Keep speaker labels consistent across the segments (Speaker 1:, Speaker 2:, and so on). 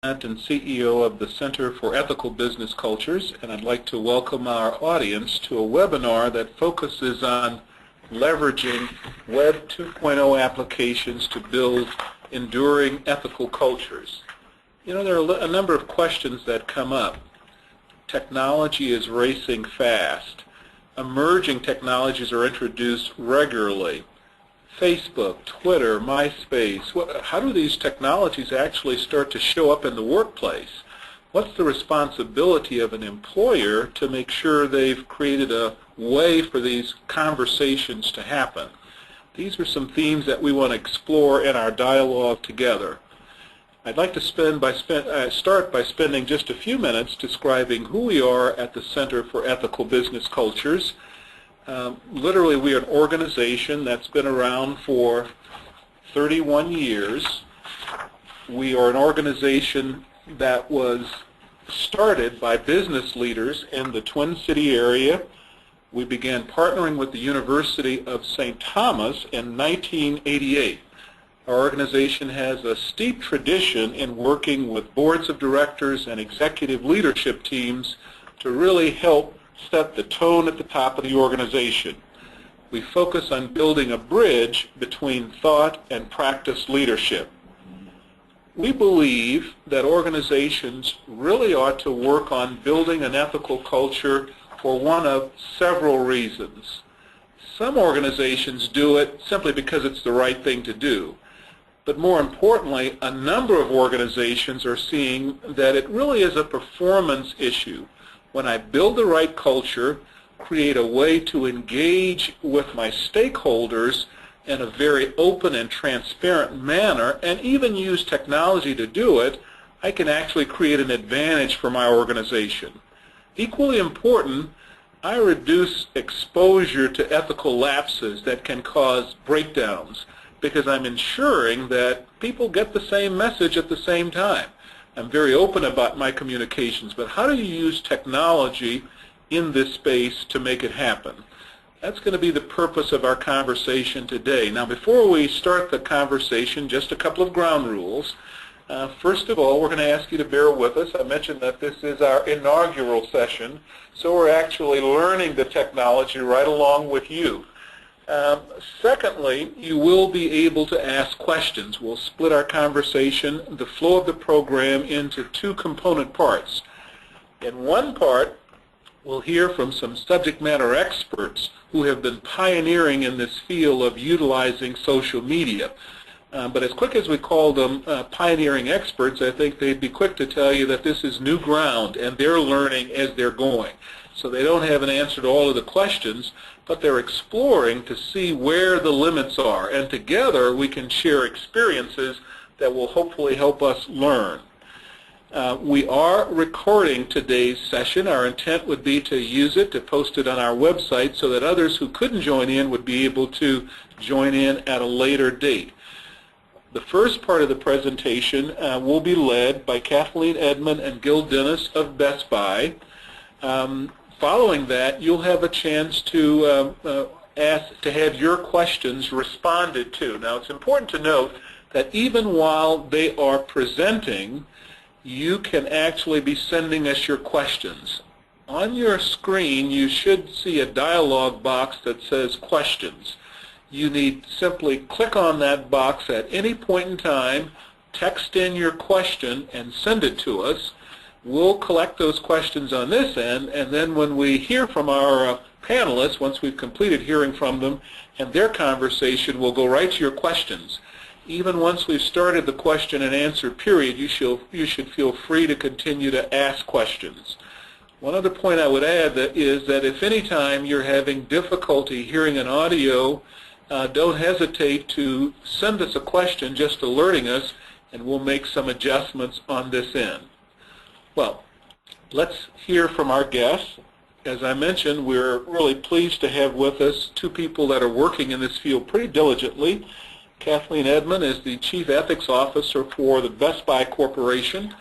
Speaker 1: And CEO of the Center for Ethical Business Cultures, and I'd like to welcome our audience to a webinar that focuses on leveraging Web 2.0 applications to build enduring ethical cultures. You know, there are a number of questions that come up. Technology is racing fast. Emerging technologies are introduced regularly. Facebook, Twitter, MySpace, how do these technologies actually start to show up in the workplace? What's the responsibility of an employer to make sure they've created a way for these conversations to happen? These are some themes that we want to explore in our dialogue together. I'd like to start by spending just a few minutes describing who we are at the Center for Ethical Business Cultures. Literally, we are an organization that's been around for 31 years. We are an organization that was started by business leaders in the Twin City area. We began partnering with the University of St. Thomas in 1988. Our organization has a steep tradition in working with boards of directors and executive leadership teams to really help set the tone at the top of the organization. We focus on building a bridge between thought and practice leadership. We believe that organizations really ought to work on building an ethical culture for one of several reasons. Some organizations do it simply because it's the right thing to do. But more importantly, a number of organizations are seeing that it really is a performance issue. When I build the right culture, create a way to engage with my stakeholders in a very open and transparent manner, and even use technology to do it, I can actually create an advantage for my organization. Equally important, I reduce exposure to ethical lapses that can cause breakdowns because I'm ensuring that people get the same message at the same time. I'm very open about my communications, but how do you use technology in this space to make it happen? That's going to be the purpose of our conversation today. Now, before we start the conversation, just a couple of ground rules. First of all, we're going to ask you to bear with us. I mentioned that this is our inaugural session, so we're actually learning the technology right along with you. Secondly, you will be able to ask questions. We'll split our conversation, the flow of the program, into two component parts. In one part, we'll hear from some subject matter experts who have been pioneering in this field of utilizing social media. But as quick as we call them pioneering experts, I think they'd be quick to tell you that this is new ground and they're learning as they're going. So they don't have an answer to all of the questions, but they're exploring to see where the limits are. And together we can share experiences that will hopefully help us learn. We are recording today's session. Our intent would be to use it, to post it on our website so that others who couldn't join in would be able to join in at a later date. The first part of the presentation will be led by Kathleen, Edmond, and Gil Dennis of Best Buy. Following that, you'll have a chance to have your questions responded to. Now, it's important to note that even while they are presenting, you can actually be sending us your questions. On your screen, you should see a dialog box that says questions. You need simply click on that box at any point in time, text in your question, and send it to us. We'll collect those questions on this end, and then when we hear from our panelists, once we've completed hearing from them and their conversation, we'll go right to your questions. Even once we've started the question and answer period, you should feel free to continue to ask questions. One other point I would add is that if any time you're having difficulty hearing an audio, don't hesitate to send us a question just alerting us, and we'll make some adjustments on this end. Well, let's hear from our guests. As I mentioned, we're really pleased to have with us two people that are working in this field pretty diligently. Kathleen Edmond is the Chief Ethics Officer for the Best Buy Corporation.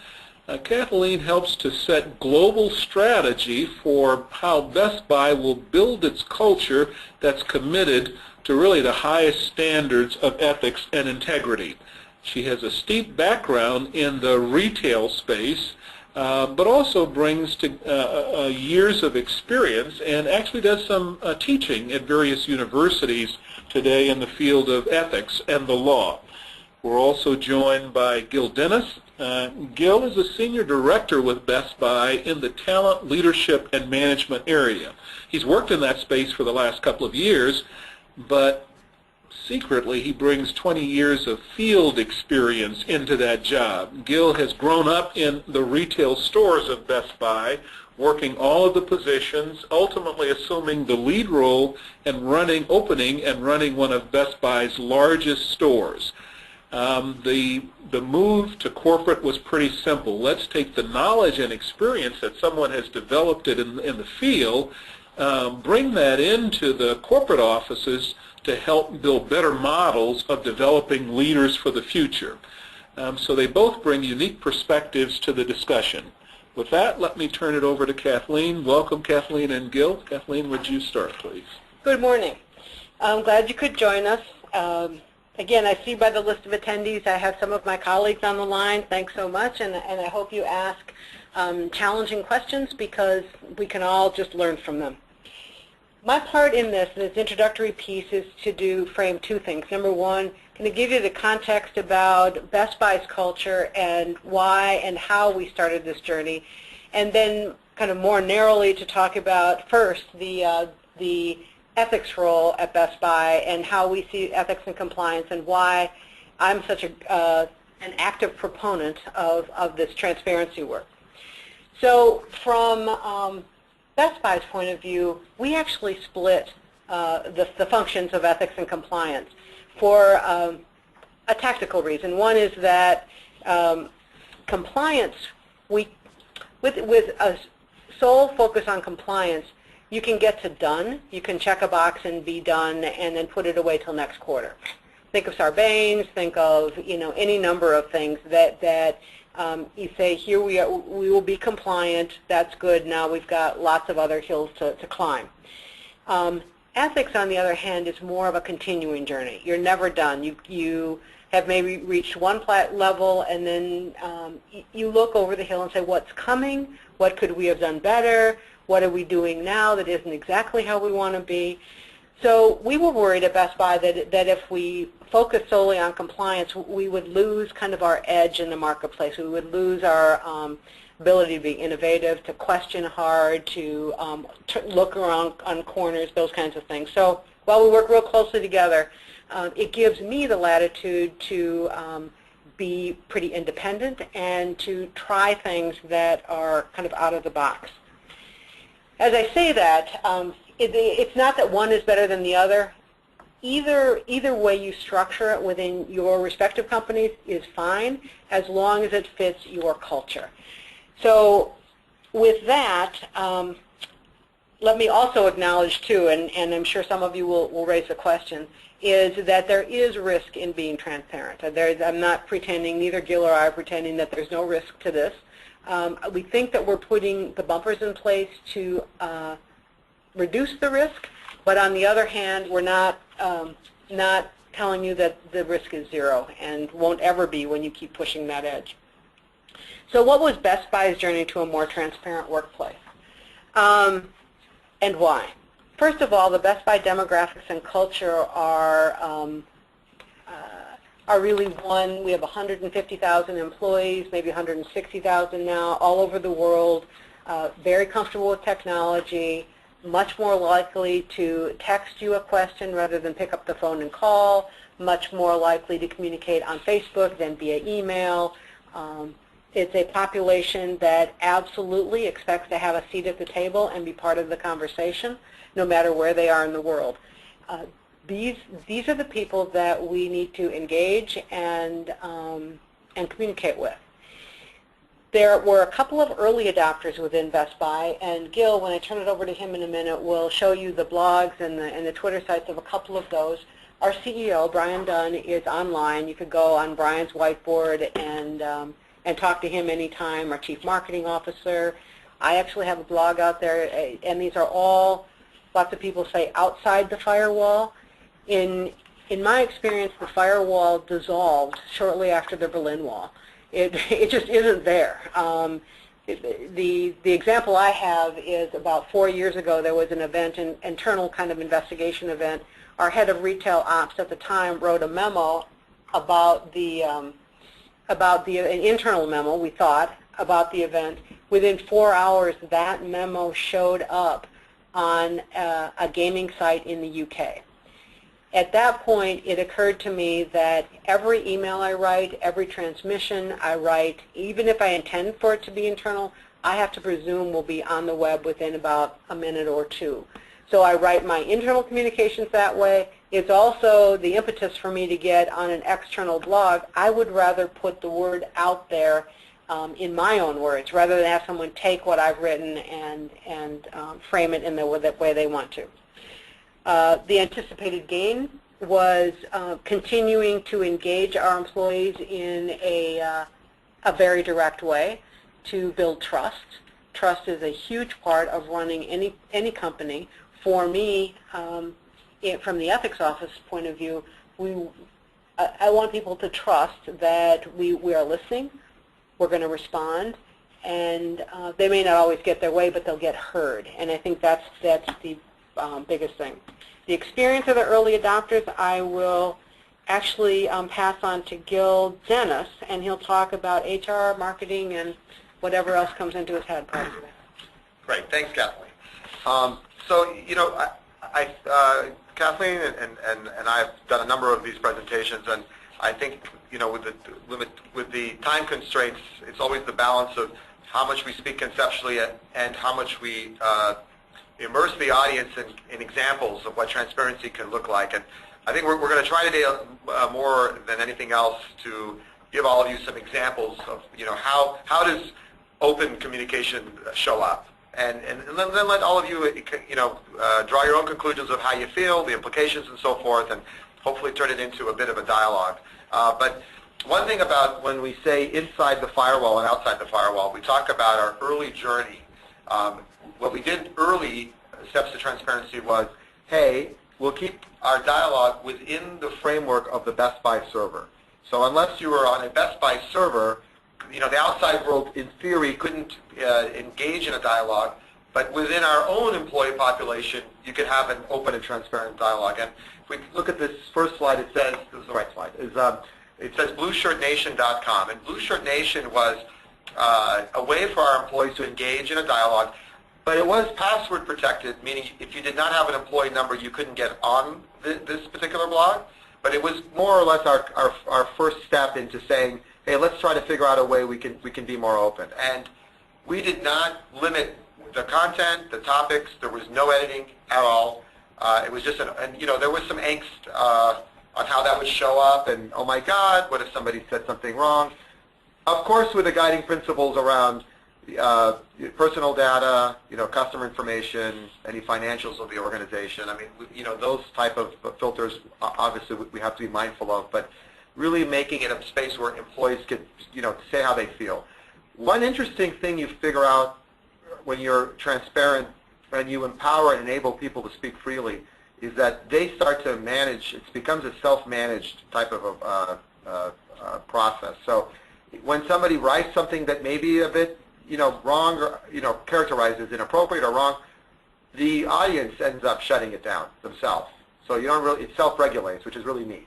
Speaker 1: Kathleen helps to set global strategy for how Best Buy will build its culture that's committed to really the highest standards of ethics and integrity. She has a steep background in the retail space, but also brings to years of experience and actually does some teaching at various universities today in the field of ethics and the law. We're also joined by Gil Dennis. Gil is a senior director with Best Buy in the talent, leadership, and management area. He's worked in that space for the last couple of years, but secretly he brings 20 years of field experience into that job. Gil has grown up in the retail stores of Best Buy, working all of the positions, ultimately assuming the lead role and opening and running one of Best Buy's largest stores. The move to corporate was pretty simple. Let's take the knowledge and experience that someone has developed in the field, bring that into the corporate offices to help build better models of developing leaders for the future. So they both bring unique perspectives to the discussion. With that, let me turn it over to Kathleen. Welcome, Kathleen and Gil. Kathleen, would you start, please?
Speaker 2: Good morning. I'm glad you could join us. Again, I see by the list of attendees I have some of my colleagues on the line. Thanks so much, and I hope you ask challenging questions because we can all just learn from them. My part in this introductory piece is to frame two things. Number one, going to give you the context about Best Buy's culture and why and how we started this journey, and then kind of more narrowly to talk about first the ethics role at Best Buy and how we see ethics and compliance and why I'm such an active proponent of this transparency work. So from Best Buy's point of view, we actually split the functions of ethics and compliance for a tactical reason. One is that compliance, with a sole focus on compliance, you can get to done. You can check a box and be done and then put it away till next quarter. Think of Sarbanes, think of any number of things that you say, here we will be compliant, that's good, now we've got lots of other hills to climb. Ethics, on the other hand, is more of a continuing journey. You're never done. You have maybe reached one level, and then you look over the hill and say, what's coming? What could we have done better? What are we doing now that isn't exactly how we want to be? So we were worried at Best Buy that if we focus solely on compliance, we would lose kind of our edge in the marketplace. We would lose our ability to be innovative, to question hard, to look around on corners, those kinds of things. So while we work real closely together, it gives me the latitude to be pretty independent and to try things that are kind of out of the box. As I say that, it's not that one is better than the other. Either way you structure it within your respective companies is fine, as long as it fits your culture. So with that, let me also acknowledge too, and I'm sure some of you will raise the question, is that there is risk in being transparent. I'm not pretending, neither Gil or I are pretending that there's no risk to this. We think that we're putting the bumpers in place to reduce the risk, but on the other hand, we're not telling you that the risk is zero and won't ever be when you keep pushing that edge. So what was Best Buy's journey to a more transparent workplace? And why? First of all, the Best Buy demographics and culture are really one. We have 150,000 employees, maybe 160,000 now, all over the world, very comfortable with technology, much more likely to text you a question rather than pick up the phone and call, much more likely to communicate on Facebook than via email. It's a population that absolutely expects to have a seat at the table and be part of the conversation, no matter where they are in the world. These are the people that we need to engage and communicate with. There were a couple of early adopters within Best Buy, and Gil, when I turn it over to him in a minute, will show you the blogs and the Twitter sites of a couple of those. Our CEO, Brian Dunn, is online. You could go on Brian's whiteboard and talk to him anytime, our Chief Marketing Officer. I actually have a blog out there, and these are all, lots of people say, outside the firewall. In in my experience, the firewall dissolved shortly after the Berlin Wall. It just isn't there. The example I have is about 4 years ago there was an event, an internal kind of investigation event. Our head of retail ops at the time wrote a memo about an internal memo, we thought, about the event. Within 4 hours, that memo showed up on a gaming site in the UK. At that point, it occurred to me that every email I write, every transmission I write, even if I intend for it to be internal, I have to presume will be on the web within about a minute or two. So I write my internal communications that way. It's also the impetus for me to get on an external blog. I would rather put the word out there in my own words rather than have someone take what I've written and frame it in the way they want to. The anticipated gain was continuing to engage our employees in a very direct way to build trust. Trust is a huge part of running any company. For me, from the ethics office point of view, I want people to trust that we are listening, we're going to respond, and they may not always get their way, but they'll get heard. And I think that's the biggest thing. The experience of the early adopters, I will actually pass on to Gil Dennis, and he'll talk about HR, marketing, and whatever else comes into his head.
Speaker 3: Great, thanks, Kathleen. So, you know, Kathleen and I have done a number of these presentations, and I think, you know, with the time constraints, it's always the balance of how much we speak conceptually and how much we immerse the audience in examples of what transparency can look like. And I think we're going to try today more than anything else to give all of you some examples of, you know, how does open communication show up. And then let all of you, you know, draw your own conclusions of how you feel, the implications and so forth, and hopefully turn it into a bit of a dialogue. But one thing about when we say inside the firewall and outside the firewall, we talk about our early journey. What we did early steps to transparency was, hey, we'll keep our dialogue within the framework of the Best Buy server. So unless you were on a Best Buy server, you know, the outside world, in theory, couldn't engage in a dialogue, but within our own employee population, you could have an open and transparent dialogue. And if we look at this first slide, it says, this is the right slide, it says blueshirtnation.com. And Blue Shirt Nation was a way for our employees to engage in a dialogue, but it was password protected, meaning if you did not have an employee number, you couldn't get on this particular blog. But it was more or less our first step into saying, hey, let's try to figure out a way we can be more open. And we did not limit the content, the topics. There was no editing at all. It was just, and you know, there was some angst on how that would show up, and oh my God, what if somebody said something wrong? Of course, with the guiding principles around personal data, you know, customer information, any financials of the organization. I mean, you know, those type of filters, obviously, we have to be mindful of, but really making it a space where employees could, you know, say how they feel. One interesting thing you figure out when you're transparent and you empower and enable people to speak freely is that they start to manage, it becomes a self-managed type of process. So when somebody writes something that may be a bit, you know, wrong or, you know, characterized as inappropriate or wrong, the audience ends up shutting it down themselves. So you don't really, it self-regulates, which is really neat.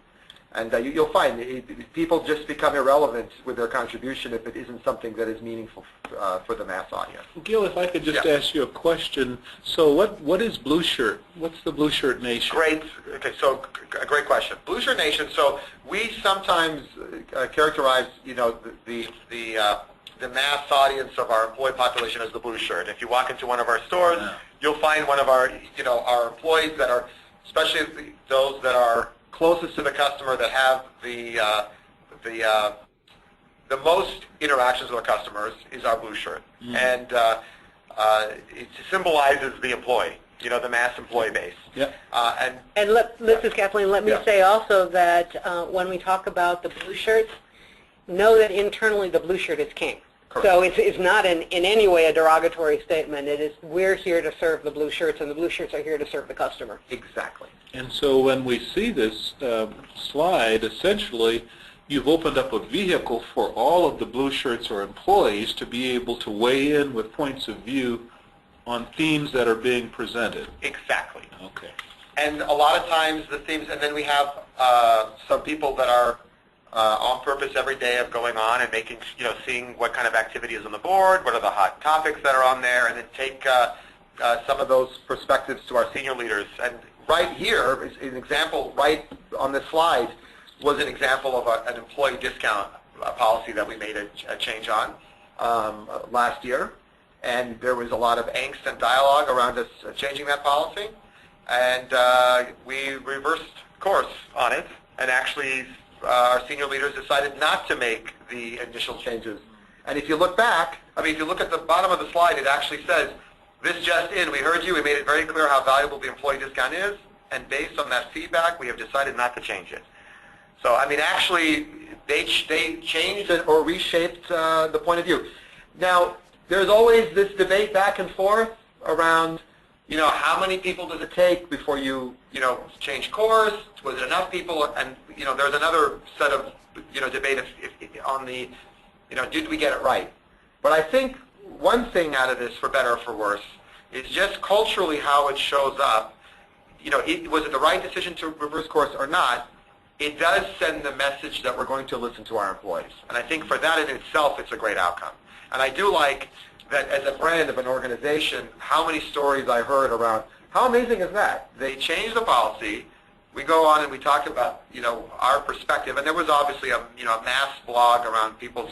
Speaker 3: And you'll find people just become irrelevant with their contribution if it isn't something that is meaningful for the mass audience.
Speaker 1: Gil, if I could just ask you a question. So what is Blue Shirt? What's the Blue Shirt Nation?
Speaker 3: Great. Okay, so a great question. Blue Shirt Nation. So we sometimes characterize, you know, the mass audience of our employee population as the blue shirt. If you walk into one of our stores, you'll find one of our, you know, our employees that are, especially those that are closest to the customer, that have the most interactions with our customers, is our blue shirt. And it symbolizes the employee, you know, the mass employee base.
Speaker 1: Yeah.
Speaker 2: This is Kathleen. Let me say also that when we talk about the blue shirts, know that internally the blue shirt is king. So it's not in any way a derogatory statement. It is, we're here to serve the blue shirts, and the blue shirts are here to serve the customer.
Speaker 3: Exactly.
Speaker 1: And so when we see this slide, essentially, you've opened up a vehicle for all of the blue shirts or employees to be able to weigh in with points of view on themes that are being presented.
Speaker 3: Exactly.
Speaker 1: Okay.
Speaker 3: And a lot of times the themes, and then we have some people that are on purpose every day of going on and making, seeing what kind of activity is on the board, what are the hot topics that are on there, and then take some of those perspectives to our senior leaders. And right here is an example, right on this slide, was an example of an employee discount policy that we made a change on last year. And there was a lot of angst and dialogue around us changing that policy. And we reversed course on it, and actually our senior leaders decided not to make the initial changes. And if you look back, if you look at the bottom of the slide, it actually says, this just in, we heard you, we made it very clear how valuable the employee discount is, and based on that feedback, we have decided not to change it. So, actually, they changed it or reshaped the point of view. Now, there's always this debate back and forth around, how many people does it take before you, change course? Was it enough people? And, there's another set of, debate on the, did we get it right? But I think one thing out of this, for better or for worse, is just culturally how it shows up. Was it the right decision to reverse course or not? It does send the message that we're going to listen to our employees. And I think for that in itself, it's a great outcome. And I do like that as a brand of an organization, how many stories I heard around, how amazing is that? They changed the policy. We go on and we talk about, our perspective. And there was obviously a mass blog around people,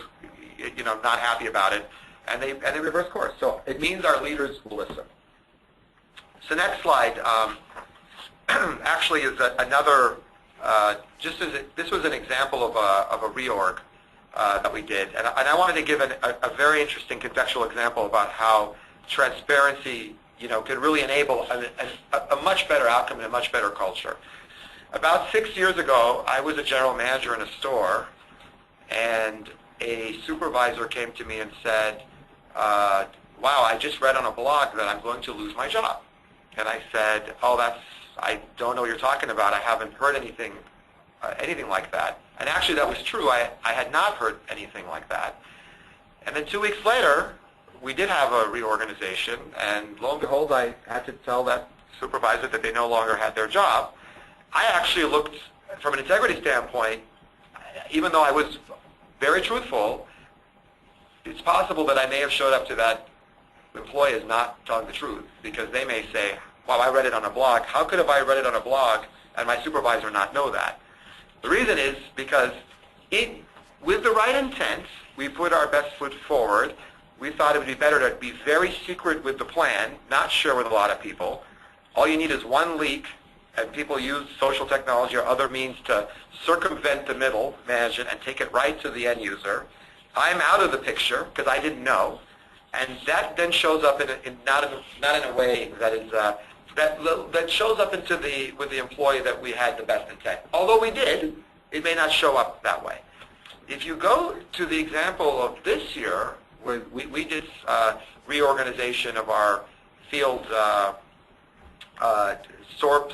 Speaker 3: not happy about it. And they reversed course. So it means our leaders will listen. So next slide actually is another, this was an example of a reorg that we did. And I wanted to give a very interesting contextual example about how transparency, could really enable a much better outcome and a much better culture. About 6 years ago, I was a general manager in a store, and a supervisor came to me and said, wow, I just read on a blog that I'm going to lose my job. And I said, I don't know what you're talking about. I haven't heard anything like that. And actually that was true. I had not heard anything like that. And then 2 weeks later, we did have a reorganization, and lo and behold, I had to tell that supervisor that they no longer had their job. I actually looked, from an integrity standpoint, even though I was very truthful, it's possible that I may have showed up to that employee as not telling the truth, because they may say, wow, I read it on a blog. How could have I read it on a blog and my supervisor not know that? The reason is because with the right intent, we put our best foot forward. We thought it would be better to be very secret with the plan, not share with a lot of people. All you need is one leak, and people use social technology or other means to circumvent the middle management and take it right to the end user. I'm out of the picture because I didn't know, and that then shows up not in a way that is that shows up with the employee that we had the best intent. Although we did, it may not show up that way. If you go to the example of this year, where we did reorganization of our field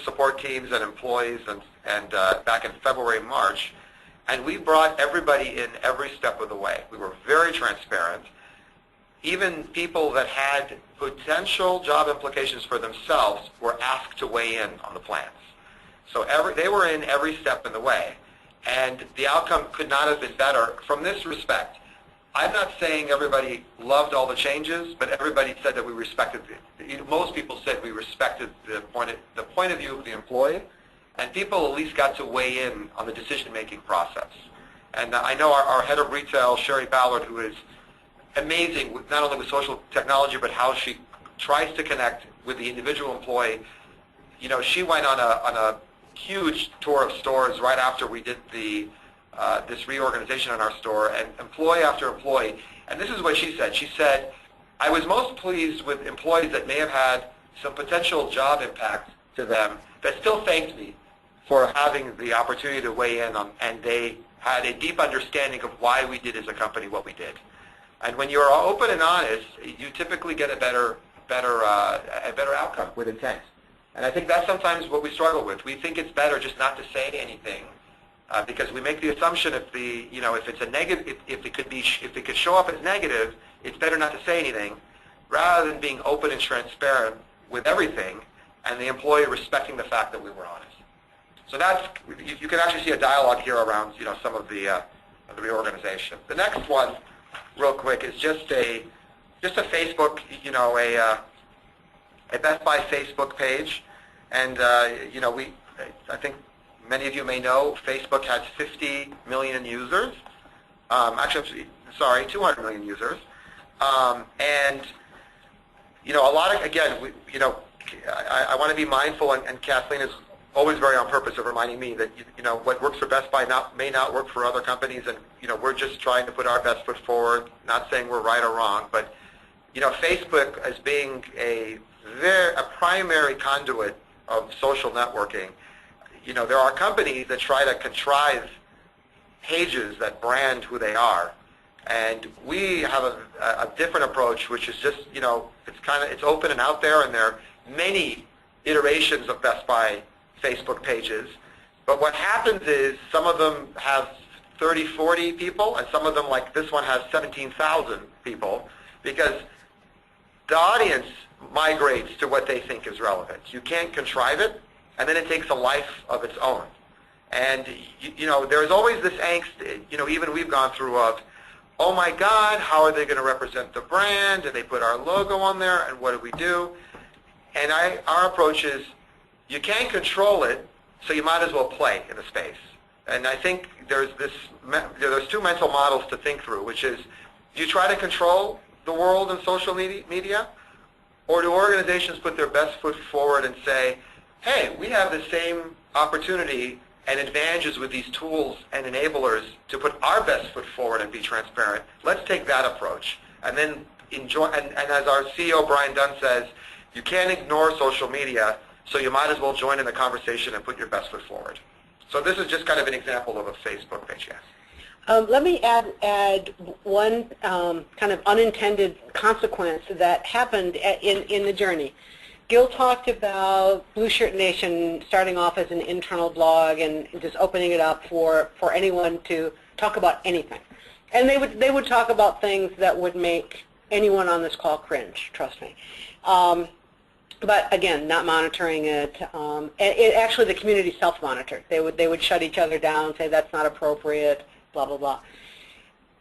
Speaker 3: support teams and employees, and back in February, March, and we brought everybody in every step of the way. We were very transparent. Even people that had potential job implications for themselves were asked to weigh in on the plans. So they were in every step of the way. And the outcome could not have been better from this respect. I'm not saying everybody loved all the changes, but everybody said that we respected most people said we respected the point of view of the employee, and people at least got to weigh in on the decision-making process. And I know our head of retail, Sherry Ballard, who is amazing, not only with social technology, but how she tries to connect with the individual employee. She went on a huge tour of stores right after we did this reorganization in our store, and employee after employee. And this is what she said. She said, I was most pleased with employees that may have had some potential job impact to them that still thanked me for having the opportunity to weigh in on, and they had a deep understanding of why we did as a company what we did. And when you're open and honest, you typically get a better outcome with intent. And I think that's sometimes what we struggle with. We think it's better just not to say anything because we make the assumption if it's a negative, if it could show up as negative, it's better not to say anything, rather than being open and transparent with everything, and the employee respecting the fact that we were honest. So that's, you can actually see a dialogue here around some of the reorganization. The next one, real quick, is just a Facebook, a Best Buy Facebook page, and I think many of you may know Facebook has 50 million users. Actually, sorry, 200 million users, and a lot of, again, I want to be mindful, and Kathleen is always very on purpose of reminding me that what works for Best Buy may not work for other companies, and we're just trying to put our best foot forward, not saying we're right or wrong, but Facebook as being a primary conduit of social networking. There are companies that try to contrive pages that brand who they are, and we have a different approach, which is just it's open and out there, and there are many iterations of Best Buy Facebook pages. But what happens is some of them have 30, 40 people, and some of them, like this one, has 17,000 people, because the audience migrates to what they think is relevant. You can't contrive it, and then it takes a life of its own. And there's always this angst, even we've gone through of, oh my God, how are they going to represent the brand? Do they put our logo on there? And what do we do? And our approach is, you can't control it, so you might as well play in the space. And I think there's two mental models to think through, which is, do you try to control the world in social media, or do organizations put their best foot forward and say, hey, we have the same opportunity and advantages with these tools and enablers to put our best foot forward and be transparent. Let's take that approach. And then enjoy, and as our CEO Brian Dunn says, you can't ignore social media, so you might as well join in the conversation and put your best foot forward. So this is just kind of an example of a Facebook page, yes.
Speaker 2: Let me add one kind of unintended consequence that happened in the journey. Gil talked about Blue Shirt Nation starting off as an internal blog and just opening it up for anyone to talk about anything. And they would talk about things that would make anyone on this call cringe, trust me. But again, not monitoring it. Actually, the community self-monitored. They would shut each other down, say that's not appropriate, blah, blah, blah.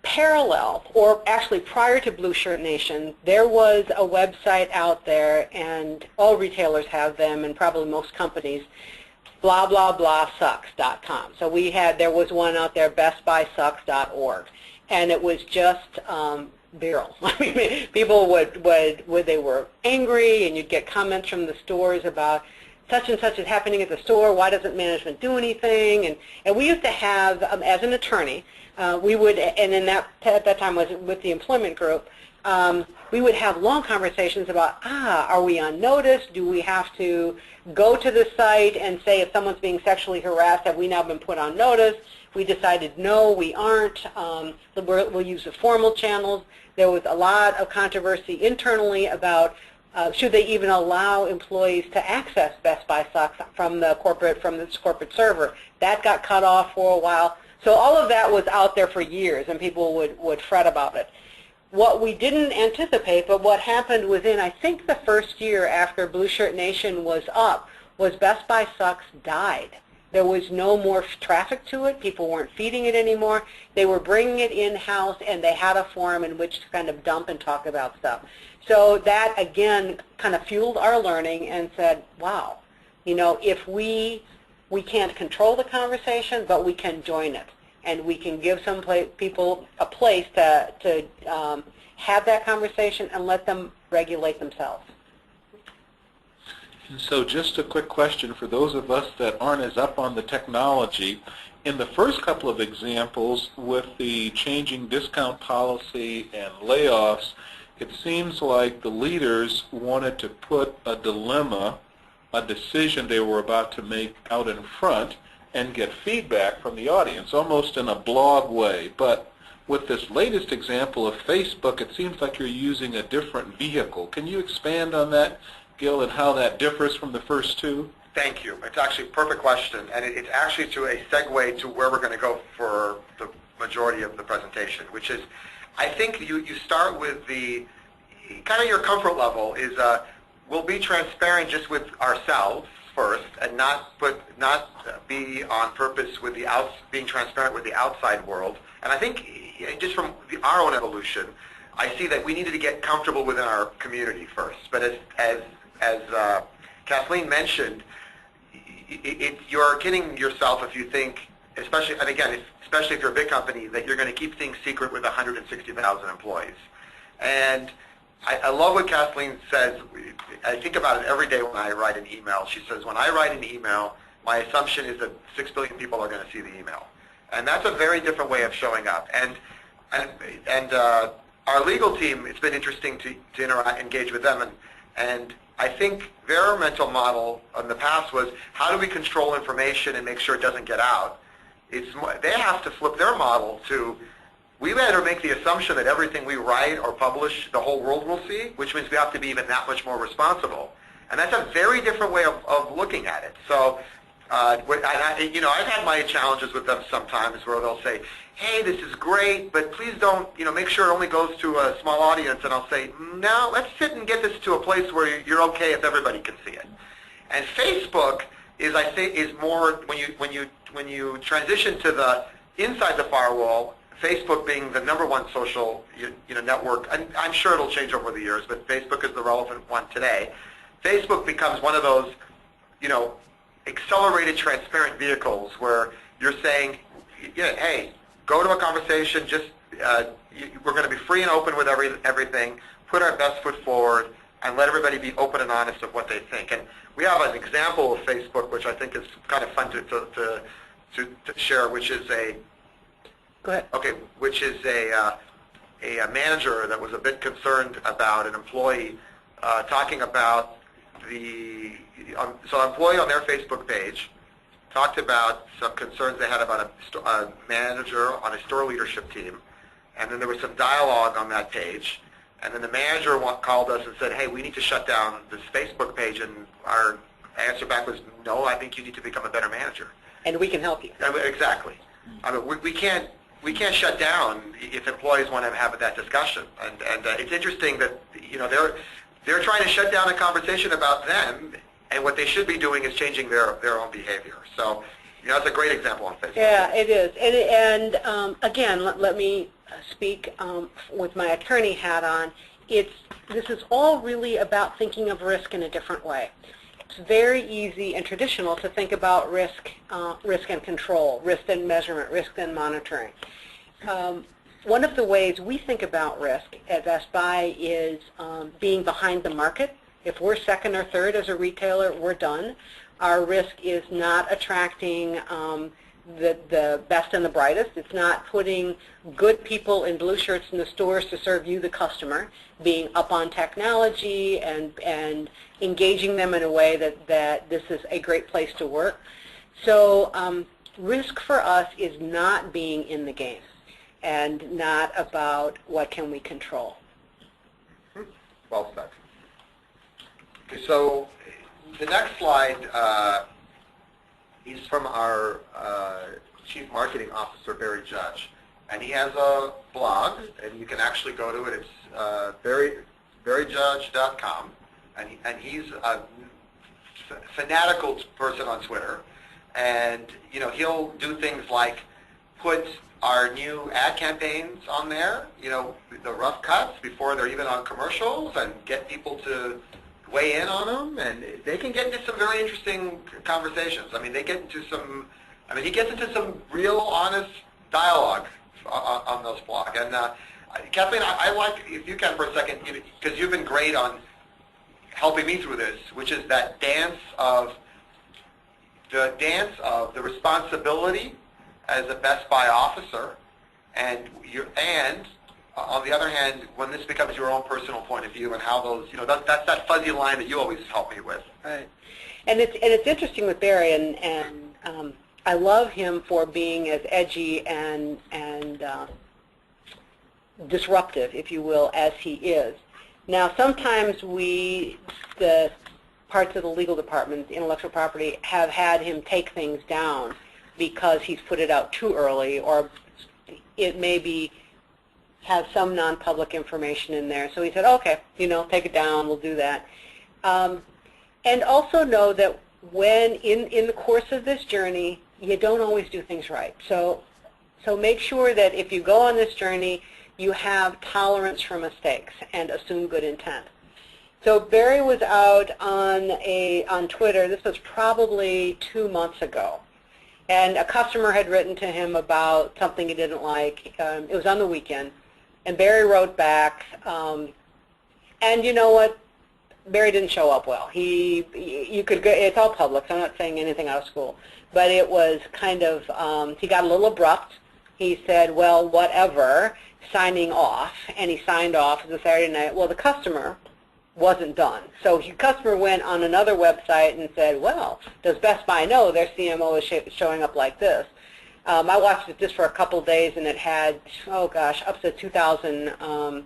Speaker 2: Parallel, or actually prior to Blue Shirt Nation, there was a website out there, and all retailers have them, and probably most companies, blah, blah, blah, sucks.com. So there was one out there, bestbuysucks.org, and it was just virile. I mean, people they were angry, and you'd get comments from the stores about such and such is happening at the store, why doesn't management do anything? And we used to have, as an attorney, we would, and in at that time was with the employment group, we would have long conversations about, are we on notice? Do we have to go to the site and say if someone's being sexually harassed, have we now been put on notice? We decided no, we aren't. We'll use the formal channels. There was a lot of controversy internally about should they even allow employees to access Best Buy Sucks from this corporate server. That got cut off for a while. So all of that was out there for years, and people would fret about it. What we didn't anticipate, but what happened within, I think, the first year after Blue Shirt Nation was up, was Best Buy Sucks died. There was no more traffic to it. People weren't feeding it anymore. They were bringing it in-house, and they had a forum in which to kind of dump and talk about stuff. So that, again, kind of fueled our learning and said, wow, if we can't control the conversation, but we can join it. And we can give some people a place to have that conversation and let them regulate themselves.
Speaker 1: And so just a quick question for those of us that aren't as up on the technology. In the first couple of examples with the changing discount policy and layoffs, it seems like the leaders wanted to put a dilemma, a decision they were about to make out in front and get feedback from the audience, almost in a blog way. But with this latest example of Facebook, it seems like you're using a different vehicle. Can you expand on that, Gil, and how that differs from the first two?
Speaker 3: Thank you. It's actually a perfect question, and it's actually to a segue to where we're going to go for the majority of the presentation, which is, I think you start with the, kind of your comfort level is, we'll be transparent just with ourselves first, and not be on purpose with being transparent with the outside world. And I think just from our own evolution, I see that we needed to get comfortable within our community first. But as Kathleen mentioned, you're kidding yourself if you think, especially if you're a big company, that you're going to keep things secret with 160,000 employees. And I love what Kathleen says. I think about it every day when I write an email. She says, when I write an email, my assumption is that 6 billion people are going to see the email. And that's a very different way of showing up. And our legal team, it's been interesting to engage with them. And I think their mental model in the past was, how do we control information and make sure it doesn't get out? They have to flip their model to, we better make the assumption that everything we write or publish, the whole world will see, which means we have to be even that much more responsible. And that's a very different way of looking at it. So, I've had my challenges with them sometimes where they'll say, hey, this is great, but please don't, make sure it only goes to a small audience. And I'll say, no, let's sit and get this to a place where you're okay if everybody can see it. And Facebook is, I think, is more when you transition to the inside the firewall. Facebook being the #1 social network, and I'm sure it'll change over the years, but Facebook is the relevant one today. Facebook becomes one of those, accelerated transparent vehicles where you're saying, hey, go to a conversation, just we're going to be free and open with everything, put our best foot forward, and let everybody be open and honest of what they think. And we have an example of Facebook, which I think is kind of fun to share, which is
Speaker 2: Go ahead.
Speaker 3: Okay, which is a manager that was a bit concerned about an employee talking about so an employee on their Facebook page talked about some concerns they had about a manager on a store leadership team, and then there was some dialogue on that page, and then the manager called us and said, hey, we need to shut down this Facebook page, and our answer back was, no, I think you need to become a better manager.
Speaker 2: And we can help you.
Speaker 3: Exactly. I mean, we can't shut down if employees want to have that discussion. And it's interesting that they're trying to shut down a conversation about them, and what they should be doing is changing their own behavior. So that's a great example on Facebook.
Speaker 2: Yeah, it is. And again, let me speak with my attorney hat on. This is all really about thinking of risk in a different way. It's very easy and traditional to think about risk and control, risk and measurement, risk and monitoring. One of the ways we think about risk at Best Buy is being behind the market. If we're second or third as a retailer, we're done. Our risk is not attracting the best and the brightest. It's not putting good people in blue shirts in the stores to serve you, the customer, being up on technology and engaging them in a way that this is a great place to work. So risk for us is not being in the game and not about what can we control.
Speaker 3: Well said. Okay, so the next slide is from our Chief Marketing Officer, Barry Judge. And he has a blog, and you can actually go to it. It's barryjudge.com. And he's a fanatical person on Twitter. And, he'll do things like put our new ad campaigns on there, the rough cuts before they're even on commercials, and get people to weigh in on them, and they can get into some very interesting conversations. I mean, he gets into some real honest dialogue on those blogs. And Kathleen, I like, if you can for a second, because you've been great on helping me through this, which is that dance of the responsibility as a Best Buy officer, and on the other hand, when this becomes your own personal point of view and how those, that's that fuzzy line that you always help me with.
Speaker 2: Right. And it's interesting with Barry, and I love him for being as edgy and disruptive, if you will, as he is. Now, sometimes the parts of the legal department, the intellectual property, have had him take things down because he's put it out too early, or it maybe have some non-public information in there. So he said, okay, take it down, we'll do that. And also know that when in the course of this journey, you don't always do things right. So make sure that if you go on this journey, you have tolerance for mistakes and assume good intent. So Barry was out on Twitter. This was probably 2 months ago. And a customer had written to him about something he didn't like. It was on the weekend. And Barry wrote back. And you know what? Barry didn't show up well. You could go, it's all public, so I'm not saying anything out of school. But it was kind of, he got a little abrupt. He said, well, whatever, signing off. And he signed off. It was a Saturday night. Well, the customer wasn't done. So the customer went on another website and said, well, does Best Buy know their CMO is showing up like this? I watched it just for a couple of days, and it had, oh gosh, up to 2,000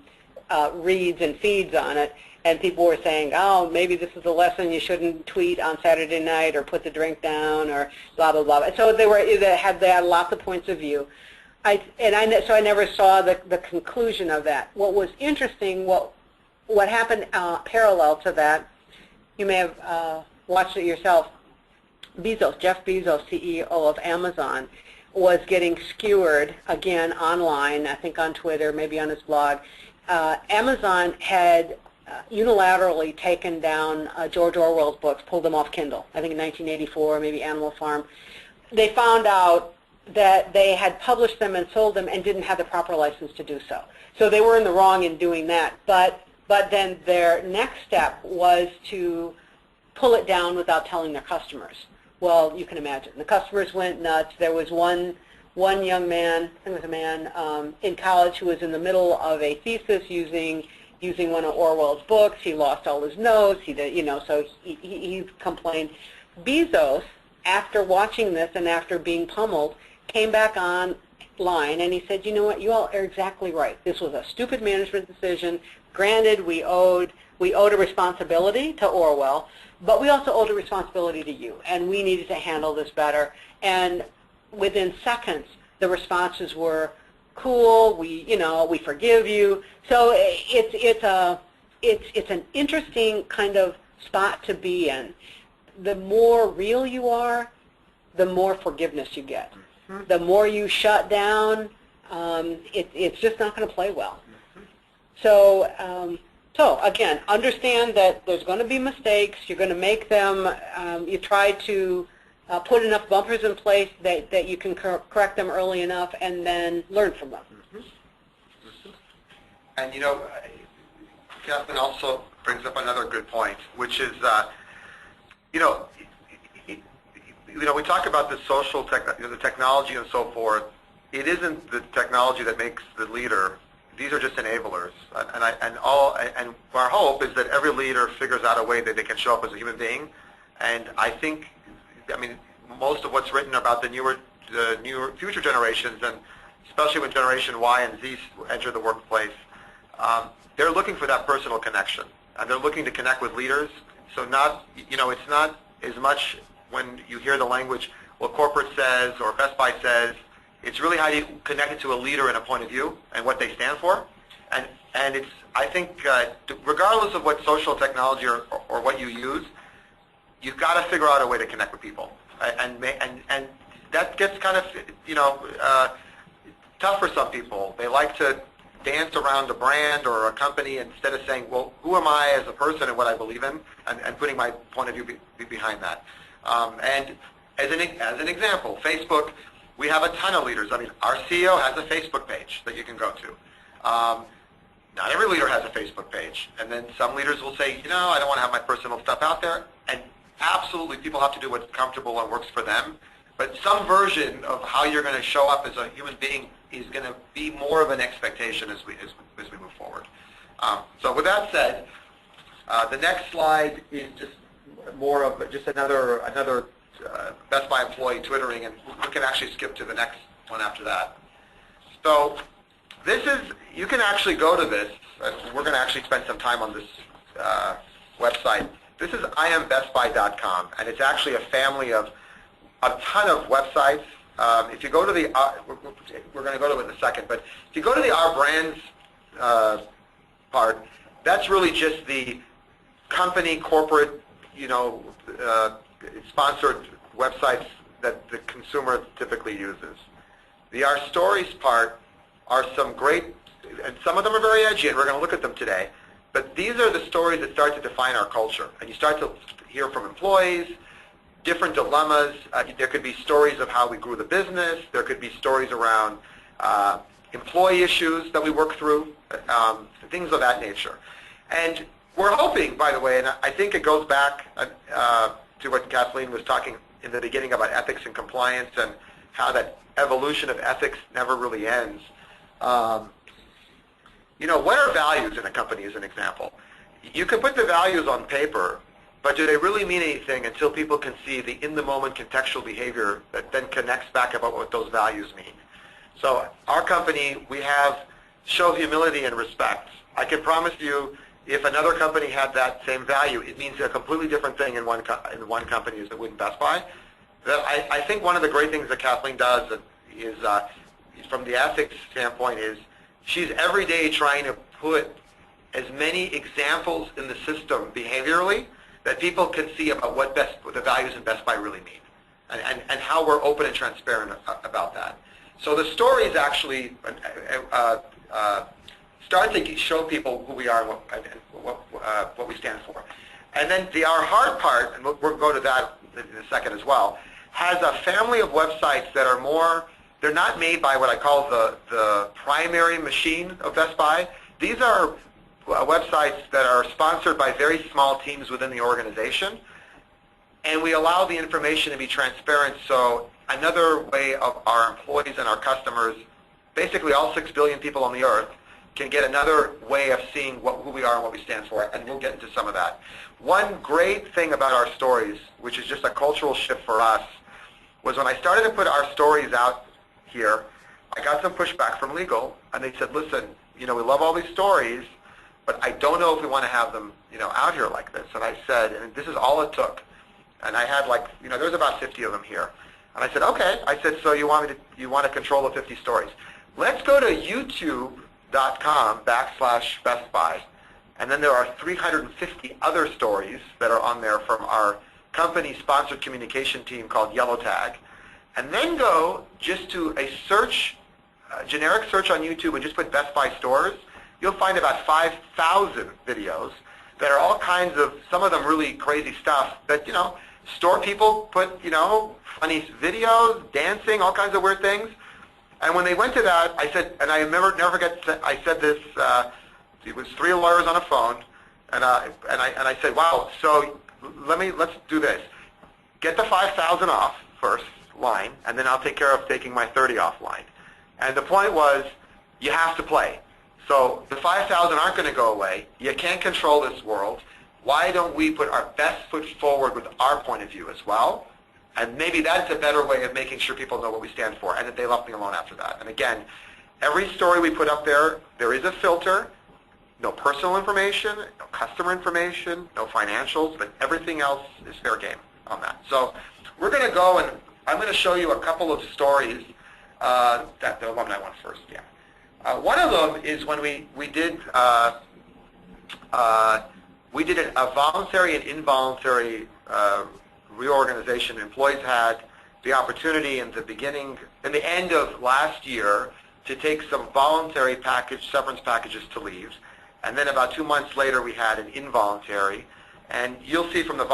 Speaker 2: reads and feeds on it. And people were saying, oh, maybe this is a lesson you shouldn't tweet on Saturday night or put the drink down or blah, blah, blah. So they had lots of points of view. So I never saw the conclusion of that. What was interesting, what happened parallel to that, you may have watched it yourself, Jeff Bezos, CEO of Amazon, was getting skewered again online, I think on Twitter, maybe on his blog. Amazon had unilaterally taken down George Orwell's books, pulled them off Kindle, I think in 1984, maybe Animal Farm. They found out that they had published them and sold them and didn't have the proper license to do so. So they were in the wrong in doing that. But then their next step was to pull it down without telling their customers. Well, you can imagine. The customers went nuts. There was one young man, I think it was a man, in college who was in the middle of a thesis using one of Orwell's books. He lost all his notes. So he complained. Bezos, after watching this and after being pummeled, came back online and he said, you know what, you all are exactly right. This was a stupid management decision. Granted, we owed a responsibility to Orwell, but we also owed a responsibility to you, and we needed to handle this better. And within seconds, the responses were, cool, we forgive you. So it's an interesting kind of spot to be in. The more real you are, the more forgiveness you get. The more you shut down, it's just not going to play well. So again, understand that there's going to be mistakes. You're going to make them. You try to put enough bumpers in place that you can correct them early enough, and then learn from them.
Speaker 3: And Kathleen also brings up another good point, which is, we talk about the social the technology and so forth. It isn't the technology that makes the leader. These are just enablers. And our hope is that every leader figures out a way that they can show up as a human being. And I think, most of what's written about the newer future generations, and especially when Generation Y and Z enter the workplace, they're looking for that personal connection, and they're looking to connect with leaders. So it's not as much when you hear the language, well, corporate says or Best Buy says. It's really how you connect it to a leader and a point of view and what they stand for. And it's, I think, regardless of what social technology or what you use, you've got to figure out a way to connect with people. And that gets kind of, tough for some people. They like to dance around a brand or a company instead of saying, well, who am I as a person and what I believe in, and putting my point of view behind that. And as an example, Facebook, we have a ton of leaders. Our CEO has a Facebook page that you can go to. Not every leader has a Facebook page. And then some leaders will say, I don't want to have my personal stuff out there. And absolutely, people have to do what's comfortable and works for them. But some version of how you're going to show up as a human being is going to be more of an expectation as we move forward. So with that said, the next slide is just more of another Best Buy employee twittering, and we can actually skip to the next one after that. So This is, you can actually go to this, and we're going to actually spend some time on this website. This is IamBestBuy.com, and it's actually a family of a ton of websites. If you go to the, we're going to go to it in a second, but if you go to the Our Brands part, that's really just the company, corporate, sponsored websites that the consumer typically uses. The Our Stories part are some great, and some of them are very edgy, and we're going to look at them today, but these are the stories that start to define our culture. And you start to hear from employees, different dilemmas. There could be stories of how we grew the business. There could be stories around employee issues that we work through, things of that nature. And we're hoping, by the way, and I think it goes back to what Kathleen was talking in the beginning about ethics and compliance and how that evolution of ethics never really ends. What are values in a company as an example? You can put the values on paper, but do they really mean anything until people can see the in-the-moment contextual behavior that then connects back about what those values mean? So our company, we have show humility and respect. I can promise you, if another company had that same value, it means a completely different thing in one company as it would in Best Buy. I think one of the great things that Kathleen does is, from the ethics standpoint, is she's every day trying to put as many examples in the system behaviorally that people can see about what the values in Best Buy really mean, and how we're open and transparent about that. So the stories actually start to show people who we are and what we stand for. And then our hard part, and we'll go to that in a second as well, has a family of websites that are more, they're not made by what I call the primary machine of Best Buy. These are websites that are sponsored by very small teams within the organization, and we allow the information to be transparent, so another way of our employees and our customers, basically all 6 billion people on the earth, can get another way of seeing who we are and what we stand for, and we'll get into some of that. One great thing about our stories, which is just a cultural shift for us, was when I started to put our stories out here, I got some pushback from legal, and they said, listen, we love all these stories, but I don't know if we want to have them, out here like this. And I said, and this is all it took. And I had there's about 50 of them here. And I said, okay. I said, so you want to control the 50 stories. Let's go to youtube.com/Best Buy. And then there are 350 other stories that are on there from our company-sponsored communication team called Yellow Tag. And then go just to a generic search on YouTube and just put Best Buy stores. You'll find about 5,000 videos that are all kinds of, some of them really crazy stuff that, store people put, funny videos, dancing, all kinds of weird things. And when they went to that, I said, and I never forget, I said this, it was 3 lawyers on a phone, and I said, wow, so let's do this. Get the 5,000 off first line, and then I'll take care of taking my 30 off line. And the point was, you have to play. So the 5,000 aren't going to go away. You can't control this world. Why don't we put our best foot forward with our point of view as well? And maybe that's a better way of making sure people know what we stand for, and that they left me alone after that. And again, every story we put up there is a filter. No personal information, no customer information, no financials, but everything else is fair game on that. So we're going to go, and I'm going to show you a couple of stories. The alumni one first, yeah. One of them is when we did a voluntary and involuntary reorganization. Employees had the opportunity in the end of last year, to take some voluntary severance packages to leave. And then about 2 months later, we had an involuntary. And you'll see from the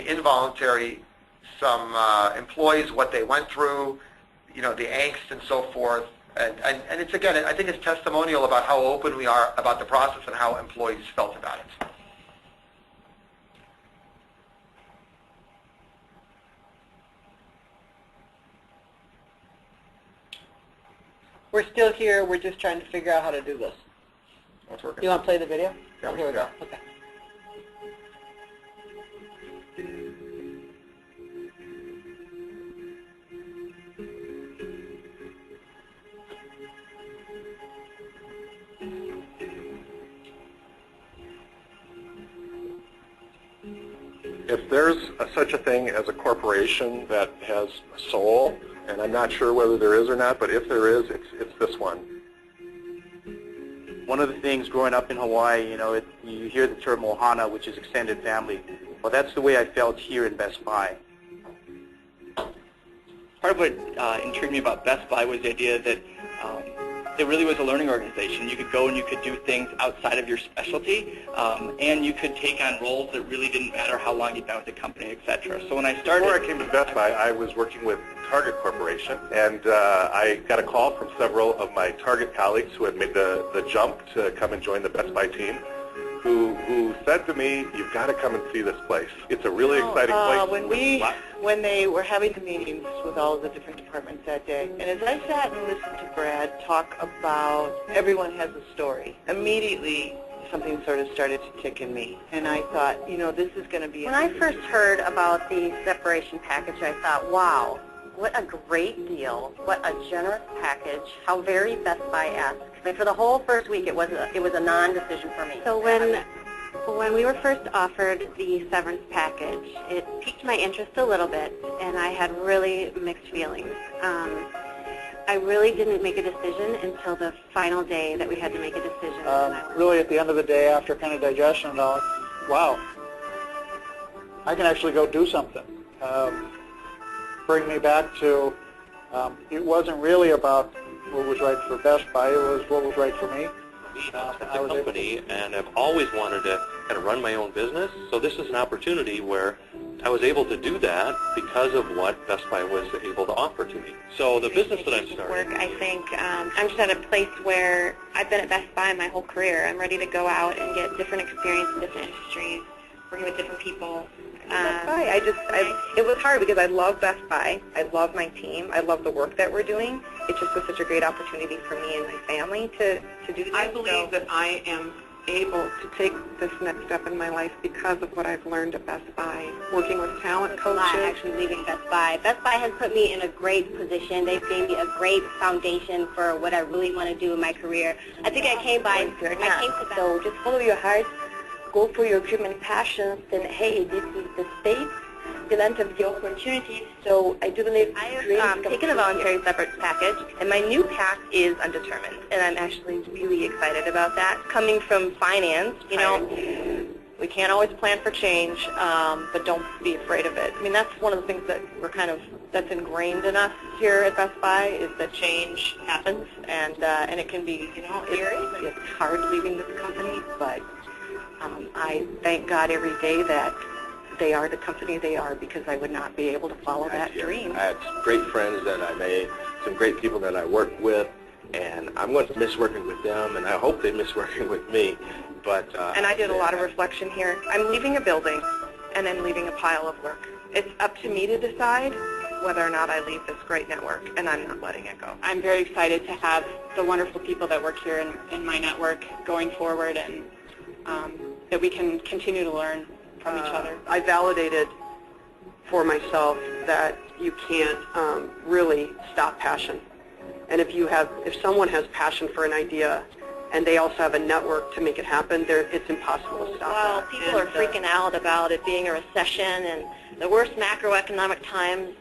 Speaker 3: involuntary, some employees, what they went through, the angst and so forth. And it's, again, I think it's testimonial about how open we are about the process and how employees felt about it.
Speaker 2: We're still here. We're just trying to figure out how to do this.
Speaker 3: What's working?
Speaker 2: You want to play the video?
Speaker 3: Yeah,
Speaker 2: here we go. Okay.
Speaker 4: If there's such a thing as a corporation that has a soul, and I'm not sure whether there is or not, but if there is, it's this one.
Speaker 5: One of the things growing up in Hawaii, you hear the term ohana, which is extended family. Well, that's the way I felt here in Best Buy. Part of what intrigued me about Best Buy was the idea that it really was a learning organization. You could go and you could do things outside of your specialty, and you could take on roles that really didn't matter how long you'd been with the company, etc. So when I started...
Speaker 4: Before I came to Best Buy, I was working with Target Corporation, and I got a call from several of my Target colleagues who had made the jump to come and join the Best Buy team, who said to me, "You've got to come and see this place. It's a really exciting place."
Speaker 6: When they were having the meetings with all of the different departments that day, and as I sat and listened to Brad talk about everyone has a story, immediately something sort of started to tick in me, and I thought, this is going to be...
Speaker 7: When I first heard about the separation package, I thought, wow, what a great deal, what a generous package, how very Best Buy-esque. But for the whole first week, it was a non-decision for me. So when we were first offered the severance package, it piqued my interest a little bit, and I had really mixed feelings. I really didn't make a decision until the final day that we had to make a decision.
Speaker 8: Really, at the end of the day, after kind of digestion and all, wow, I can actually go do something. Bring me back to, it wasn't really about what was right for Best Buy, it was what was right for me.
Speaker 9: I was a company, and I've always wanted to kind of run my own business, so this is an opportunity where I was able to do that because of what Best Buy was able to offer to me. So the business that I've started...
Speaker 7: I think I'm just at a place where I've been at Best Buy my whole career. I'm ready to go out and get different experience in different industries, working with different people.
Speaker 6: Best Buy, it was hard because I love Best Buy. I love my team. I love the work that we're doing. It just was such a great opportunity for me and my family to do this.
Speaker 10: I believe that I am able to take this next step in my life because of what I've learned at Best Buy, working with talent coaches.
Speaker 7: I'm not actually leaving Best Buy. Best Buy has put me in a great position. They've gave me a great foundation for what I really want to do in my career. I think I came to Best Buy.
Speaker 6: So just follow your heart, go for your dream and passions, and hey, this is the space, the land of the opportunities. So I do believe
Speaker 7: I have taken a voluntary severance package, and my new path is undetermined, and I'm actually really excited about that. Coming from finance, we can't always plan for change, but don't be afraid of it. I mean, that's one of the things that that's ingrained in us here at Best Buy, is that change happens, and it can be, it's hard leaving this company, but I thank God every day that they are the company they are, because I would not be able to follow that dream.
Speaker 9: I had some great friends that I made, some great people that I worked with, and I'm going to miss working with them, and I hope they miss working with me. But
Speaker 10: and I did a lot of reflection here. I'm leaving a building, and I'm leaving a pile of work. It's up to me to decide whether or not I leave this great network, and I'm not letting it go. I'm very excited to have the wonderful people that work here in my network going forward, and that we can continue to learn from each other.
Speaker 11: I validated for myself that you can't really stop passion. And if someone has passion for an idea and they also have a network to make it happen, it's impossible to stop that.
Speaker 7: People are freaking out about it being a recession and the worst macroeconomic times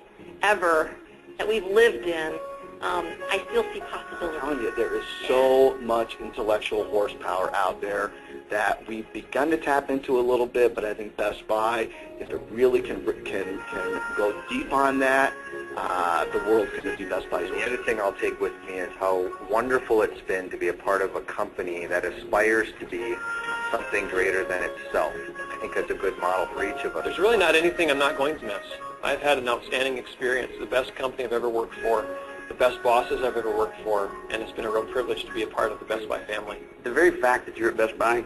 Speaker 7: ever that we've lived in. I still see possibility.
Speaker 5: I'm telling you, there is so much intellectual horsepower out there that we've begun to tap into a little bit, but I think Best Buy, if it really can go deep on that, the world's going to do Best Buy's way.
Speaker 3: The other thing I'll take with me is how wonderful it's been to be a part of a company that aspires to be something greater than itself. I think that's a good model for each of us.
Speaker 9: There's really not anything I'm not going to miss. I've had an outstanding experience, the best company I've ever worked for, the best bosses I've ever worked for, and it's been a real privilege to be a part of the Best Buy family.
Speaker 5: The very fact that you're at Best Buy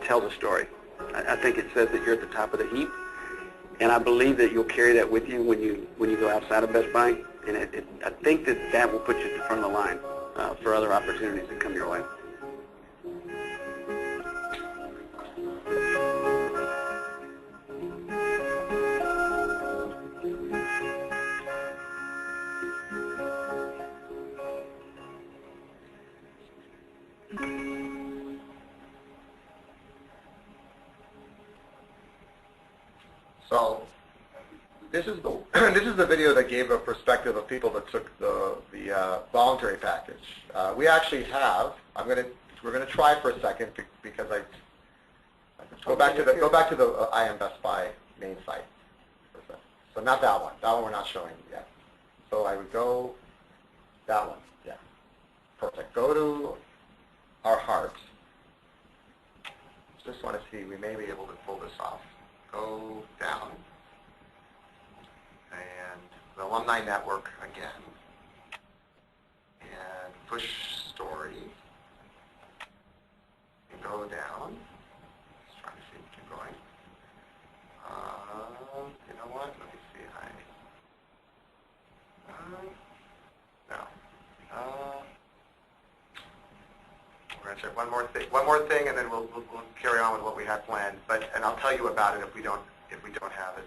Speaker 5: tells a story. I think it says that you're at the top of the heap, and I believe that you'll carry that with you when you go outside of Best Buy, and I think that will put you at the front of the line for other opportunities that come your way.
Speaker 3: So this is the this is the video that gave a perspective of people that took the voluntary package. We actually have. We're gonna try for a second because go back to the I Am Best Buy main site. So not that one. That one we're not showing yet. So I would go that one. Yeah, perfect. Go to our heart. Just want to see. We may be able to pull this off. Go down. And the alumni network again, and push story, and go down. Just trying to see, keep going. You know what? Let me see. We're going to check one more thing, and then we'll carry on with what we had planned. And I'll tell you about it if we don't have it.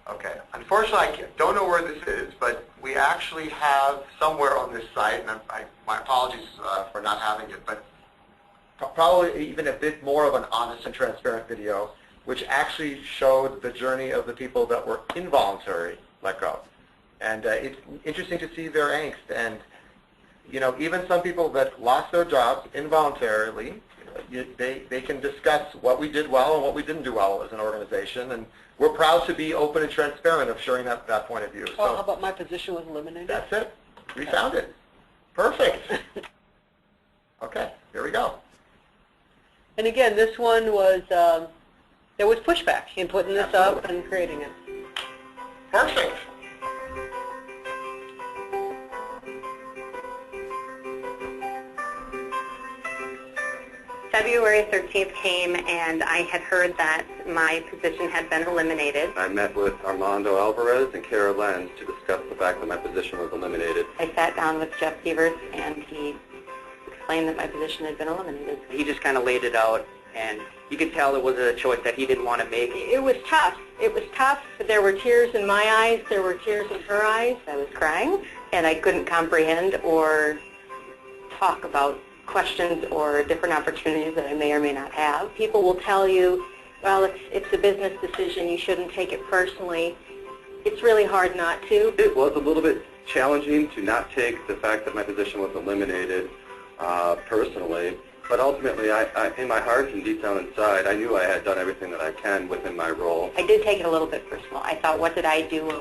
Speaker 3: Okay. Unfortunately, I don't know where this is, but we actually have somewhere on this site, and my apologies for not having it, but probably even a bit more of an honest and transparent video, which actually showed the journey of the people that were involuntary let go. And it's interesting to see their angst. And, you know, even some people that lost their jobs involuntarily, they can discuss what we did well and what we didn't do well as an organization. And we're proud to be open and transparent of sharing that point of view.
Speaker 2: Well, how about my position was eliminated?
Speaker 3: That's it. We found it. Perfect. Okay, here we go.
Speaker 2: And again, this one was, there was pushback in putting this up and creating it.
Speaker 3: Perfect.
Speaker 7: February 13th came, and I had heard that my position had been eliminated.
Speaker 12: I met with Armando Alvarez and Kara Lenz to discuss the fact that my position was eliminated.
Speaker 7: I sat down with Jeff Severs, and he explained that my position had been eliminated.
Speaker 5: He just kind of laid it out, and you could tell it was a choice that he didn't want to make.
Speaker 7: It was tough. It was tough. There were tears in my eyes. There were tears in her eyes. I was crying, and I couldn't comprehend or talk about questions or different opportunities that I may or may not have. People will tell you, well, it's a business decision. You shouldn't take it personally. It's really hard not to.
Speaker 12: It was a little bit challenging to not take the fact that my position was eliminated personally, but ultimately, in my heart and deep down inside, I knew I had done everything that I can within my role.
Speaker 7: I did take it a little bit personal. I thought, what did I do, or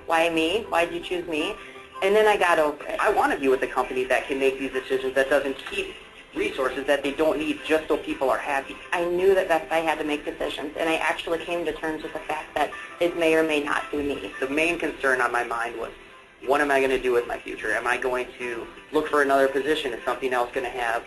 Speaker 7: why me? Why did you choose me? And then I got over it.
Speaker 5: I want to be with a company that can make these decisions, that doesn't keep resources that they don't need just so people are happy.
Speaker 7: I knew that Best Buy had to make decisions, and I actually came to terms with the fact that it may or may not be me.
Speaker 5: The main concern on my mind was, what am I going to do with my future? Am I going to look for another position? Is something else going to have?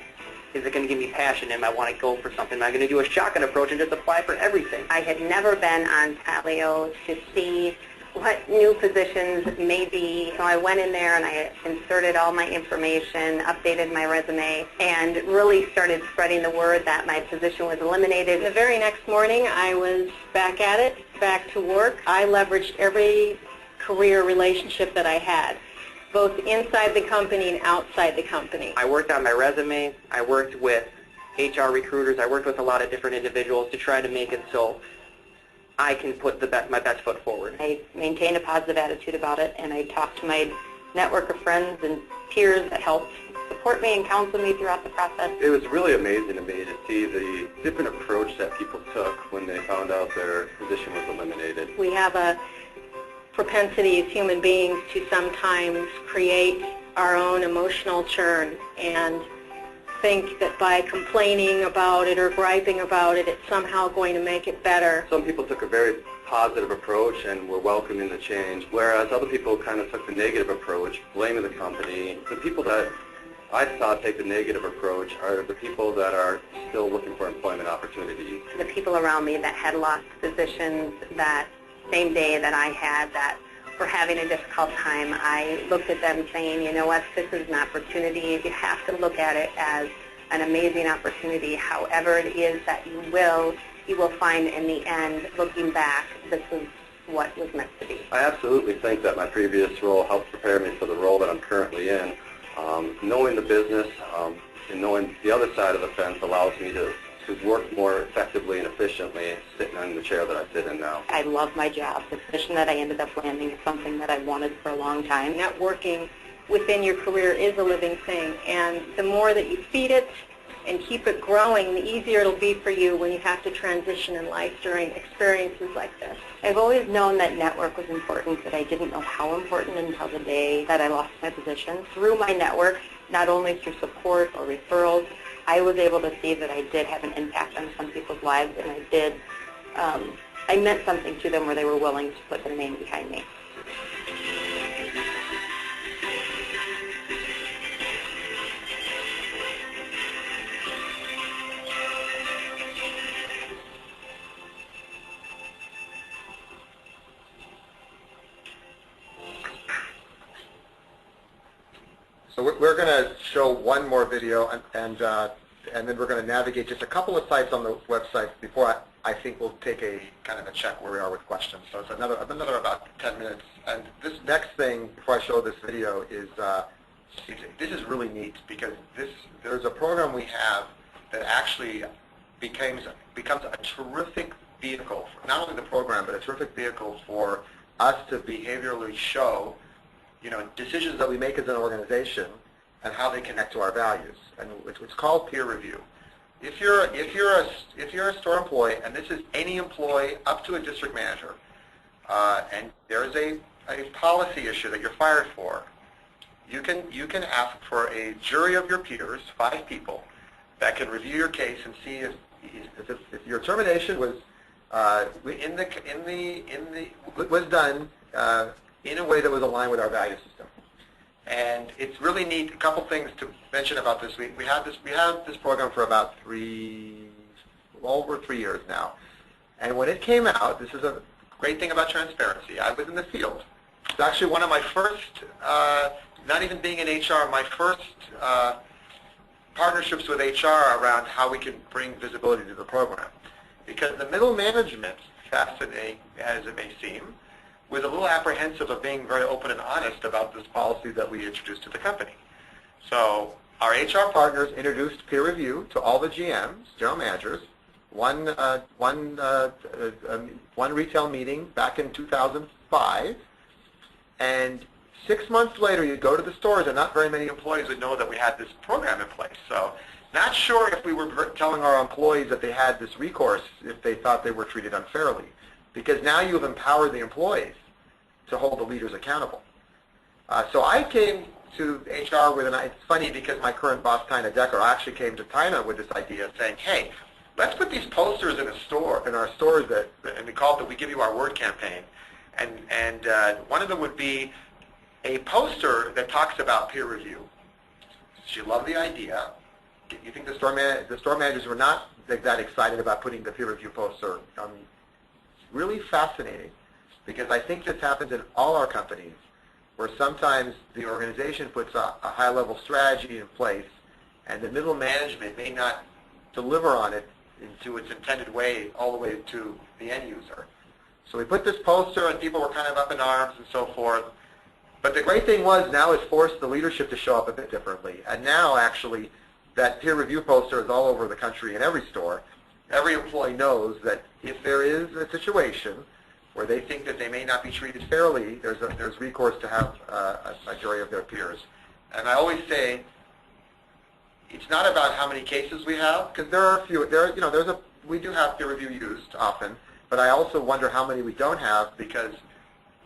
Speaker 5: Is it going to give me passion? Am I want to go for something? Am I going to do a shotgun approach and just apply for everything?
Speaker 7: I had never been on Talio to see what new positions may be. So I went in there and I inserted all my information, updated my resume, and really started spreading the word that my position was eliminated. The very next morning, I was back at it, back to work. I leveraged every career relationship that I had, both inside the company and outside the company.
Speaker 5: I worked on my resume. I worked with HR recruiters. I worked with a lot of different individuals to try to make it so I can put my best foot forward.
Speaker 7: I maintained a positive attitude about it, and I talked to my network of friends and peers that helped support me and counsel me throughout the process.
Speaker 12: It was really amazing to me to see the different approach that people took when they found out their position was eliminated.
Speaker 7: We have a propensity as human beings to sometimes create our own emotional churn and think that by complaining about it or griping about it, it's somehow going to make it better.
Speaker 12: Some people took a very positive approach and were welcoming the change, whereas other people kind of took the negative approach, blaming the company. The people that I saw take the negative approach are the people that are still looking for employment opportunities.
Speaker 7: The people around me that had lost positions that same day that I had that were having a difficult time, I looked at them saying, you know what, this is an opportunity. You have to look at it as an amazing opportunity. However it is that you will find in the end, looking back, this is what was meant to be.
Speaker 12: I absolutely think that my previous role helped prepare me for the role that I'm currently in. Knowing the business and knowing the other side of the fence allows me to to work more effectively and efficiently sitting in the chair that I sit in now.
Speaker 7: I love my job. The position that I ended up landing is something that I wanted for a long time. Networking within your career is a living thing, and the more that you feed it and keep it growing, the easier it'll be for you when you have to transition in life during experiences like this. I've always known that network was important, but I didn't know how important until the day that I lost my position. Through my network, not only through support or referrals, I was able to see that I did have an impact on some people's lives, and I meant something to them where they were willing to put their name behind me.
Speaker 3: So we're going to show one more video, and then we're going to navigate just a couple of sites on the website before I think we'll take a kind of a check where we are with questions. So it's another about 10 minutes. And this next thing, before I show this video, is this is really neat, because there's a program we have that actually becomes a terrific vehicle, not only the program, but a terrific vehicle for us to behaviorally show decisions that we make as an organization and how they connect to our values. And it's called peer review. If you're a store employee, and this is any employee up to a district manager, and there is a policy issue that you're fired for, you can ask for a jury of your peers, 5 people, that can review your case and see if your termination was was done in a way that was aligned with our value system. And it's really neat. A couple things to mention about this. We have this program for about over 3 years now. And when it came out, this is a great thing about transparency. I was in the field. It's actually one of my first, not even being in HR, my first partnerships with HR around how we can bring visibility to the program. Because the middle management, fascinating as it may seem, was a little apprehensive of being very open and honest about this policy that we introduced to the company. So our HR partners introduced peer review to all the GMs, general managers, one retail meeting back in 2005, and 6 months later you'd go to the stores and not very many employees would know that we had this program in place. So not sure if we were telling our employees that they had this recourse if they thought they were treated unfairly. Because now you've empowered the employees to hold the leaders accountable. So I came to HR with it's funny because my current boss, Tina Decker, actually came to Tina with this idea saying, hey, let's put these posters in our stores and we call it the We Give You Our Word campaign. And one of them would be a poster that talks about peer review. She loved the idea. You think the store managers were not that excited about putting the peer review poster on? Really fascinating, because I think this happens in all our companies, where sometimes the organization puts a high-level strategy in place, and the middle management may not deliver on it into its intended way all the way to the end user. So we put this poster, and people were kind of up in arms and so forth. But the great thing was now it's forced the leadership to show up a bit differently. And now, actually, that peer review poster is all over the country in every store. Every employee knows that if there is a situation where they think that they may not be treated fairly, there's recourse to have a jury of their peers. And I always say, it's not about how many cases we have, because there are a few. We do have peer review used often, but I also wonder how many we don't have, because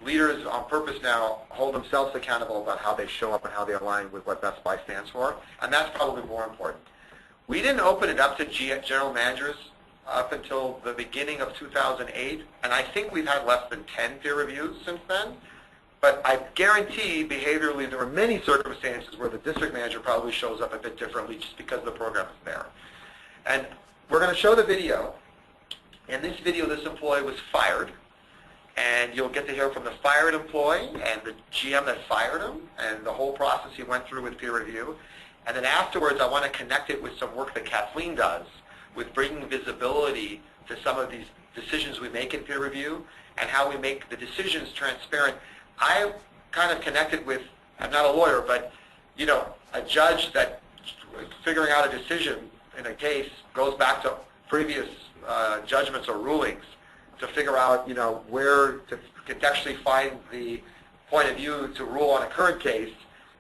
Speaker 3: leaders on purpose now hold themselves accountable about how they show up and how they align with what Best Buy stands for, and that's probably more important. We didn't open it up to general managers up until the beginning of 2008, and I think we've had less than 10 peer reviews since then. But I guarantee behaviorally there were many circumstances where the district manager probably shows up a bit differently just because the program is there. And we're going to show the video. In this video, this employee was fired, and you'll get to hear from the fired employee and the GM that fired him and the whole process he went through with peer review. And then afterwards, I want to connect it with some work that Kathleen does with bringing visibility to some of these decisions we make in peer review and how we make the decisions transparent. I kind of connected with, I'm not a lawyer, but a judge that figuring out a decision in a case goes back to previous judgments or rulings to figure out, where to contextually find the point of view to rule on a current case.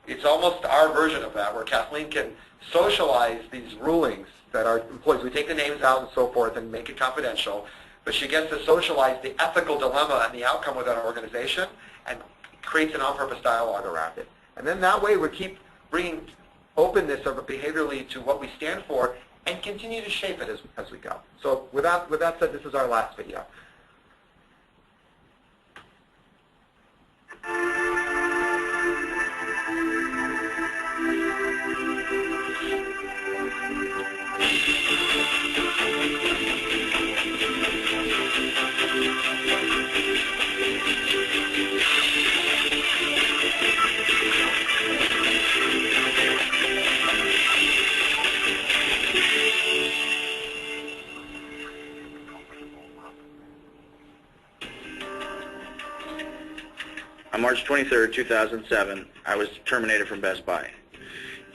Speaker 3: It's almost our version of that, where Kathleen can socialize these rulings that our employees, we take the names out and so forth and make it confidential, but she gets to socialize the ethical dilemma and the outcome within our organization and creates an on-purpose dialogue around it. And then that way we keep bringing openness of behaviorally to what we stand for and continue to shape it as we go. So with that said, this is our last video.
Speaker 13: On March 23rd, 2007, I was terminated from Best Buy.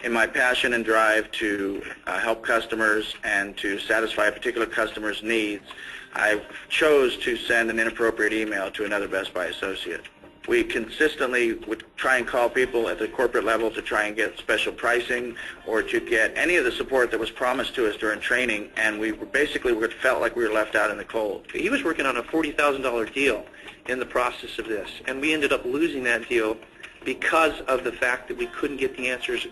Speaker 13: In my passion and drive to help customers and to satisfy a particular customer's needs, I chose to send an inappropriate email to another Best Buy associate. We consistently would try and call people at the corporate level to try and get special pricing or to get any of the support that was promised to us during training, and we basically felt like we were left out in the cold.
Speaker 9: He was working on a $40,000 deal in the process of this, and we ended up losing that deal because of the fact that we couldn't get the answers.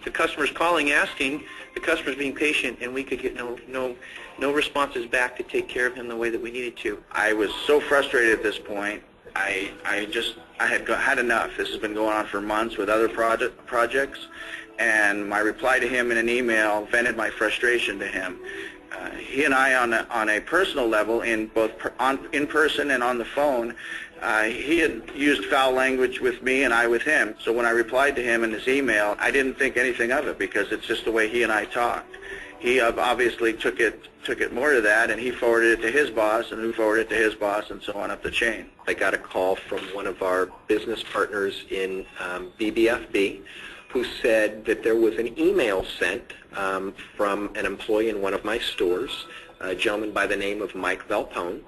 Speaker 9: The customers calling, asking, the customers being patient, and we could get no responses back to take care of him the way that we needed to.
Speaker 13: I was so frustrated at this point. I had enough. This has been going on for months with other projects, and my reply to him in an email vented my frustration to him. He and I, on a personal level, in both in person and on the phone, he had used foul language with me and I with him. So when I replied to him in his email, I didn't think anything of it because it's just the way he and I talked. He obviously took it more to that, and he forwarded it to his boss, and who forwarded it to his boss, and so on up the chain.
Speaker 14: I got a call from one of our business partners in BBFB who said that there was an email sent from an employee in one of my stores, a gentleman by the name of Mike Velpone,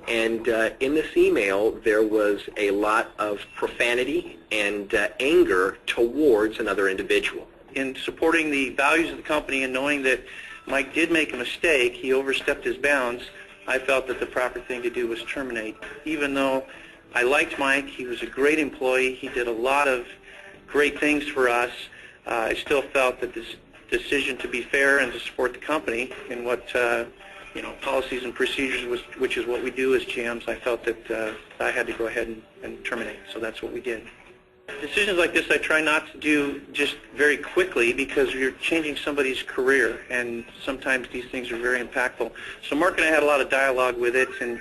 Speaker 14: and in this email there was a lot of profanity and anger towards another individual.
Speaker 9: In supporting the values of the company and knowing that Mike did make a mistake, he overstepped his bounds, I felt that the proper thing to do was terminate. Even though I liked Mike, he was a great employee, he did a lot of great things for us, I still felt that this decision to be fair and to support the company in what policies and procedures, which is what we do as GMs, I felt that I had to go ahead and terminate, so that's what we did. Decisions like this I try not to do just very quickly because you're changing somebody's career, and sometimes these things are very impactful. So Mark and I had a lot of dialogue with it, and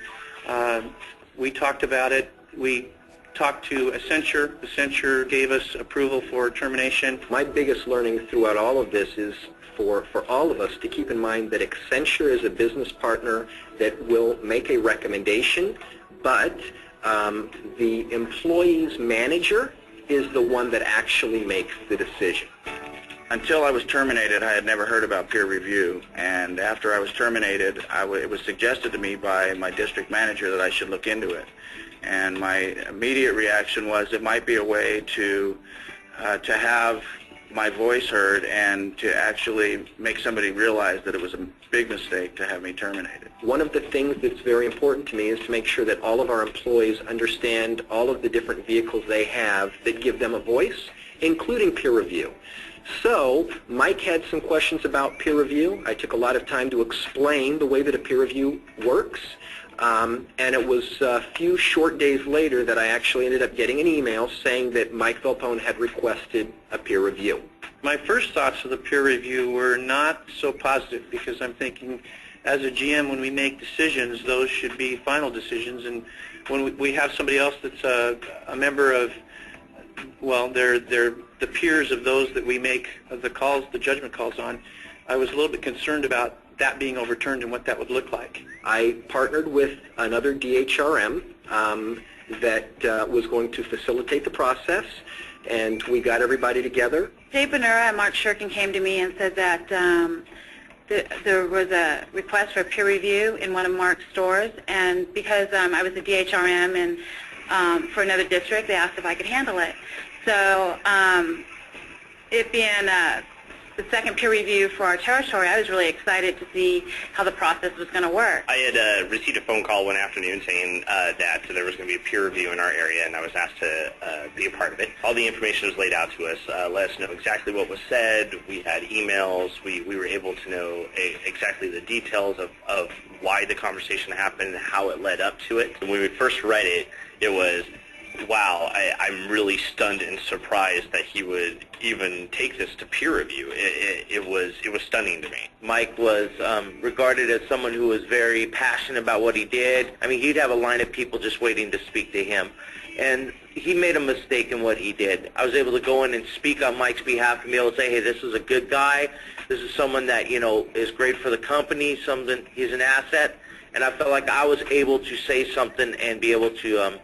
Speaker 9: we talked about it. We talked to Accenture. Accenture gave us approval for termination.
Speaker 14: My biggest learning throughout all of this is for all of us to keep in mind that Accenture is a business partner that will make a recommendation, but the employee's manager is the one that actually makes the decision.
Speaker 13: Until I was terminated, I had never heard about peer review, and after I was terminated, it was suggested to me by my district manager that I should look into it. And my immediate reaction was it might be a way to have my voice heard and to actually make somebody realize that it was a big mistake to have me terminated.
Speaker 14: One of the things that's very important to me is to make sure that all of our employees understand all of the different vehicles they have that give them a voice, including peer review. So Mike had some questions about peer review. I took a lot of time to explain the way that a peer review works. And it was a few short days later that I actually ended up getting an email saying that Mike Velpone had requested a peer review.
Speaker 9: My first thoughts of the peer review were not so positive because I'm thinking, as a GM, when we make decisions, those should be final decisions. And when we have somebody else that's a member of, well, they're the peers of those that we make the calls, the judgment calls on, I was a little bit concerned about that being overturned and what that would look like.
Speaker 14: I partnered with another DHRM that was going to facilitate the process, and we got everybody together.
Speaker 15: Dave Benura and Mark Shurkin came to me and said that
Speaker 10: there was a request for peer review in one of Mark's stores, and because I was a DHRM and for another district, they asked if I could handle it. So it being the second peer review for our territory, I was really excited to see how the process was going to work.
Speaker 15: I had received a phone call one afternoon saying that there was going to be a peer review in our area, and I was asked to be a part of it. All the information was laid out to us, let us know exactly what was said. We had emails. We were able to know exactly the details of why the conversation happened and how it led up to it. And when we first read it, it was, wow, I'm really stunned and surprised that he would even take this to peer review. It was stunning to me.
Speaker 16: Mike was regarded as someone who was very passionate about what he did. I mean, he'd have a line of people just waiting to speak to him. And he made a mistake in what he did. I was able to go in and speak on Mike's behalf and be able to say, hey, this is a good guy. This is someone that, you know, is great for the company. He's an asset. And I felt like I was able to say something and be able to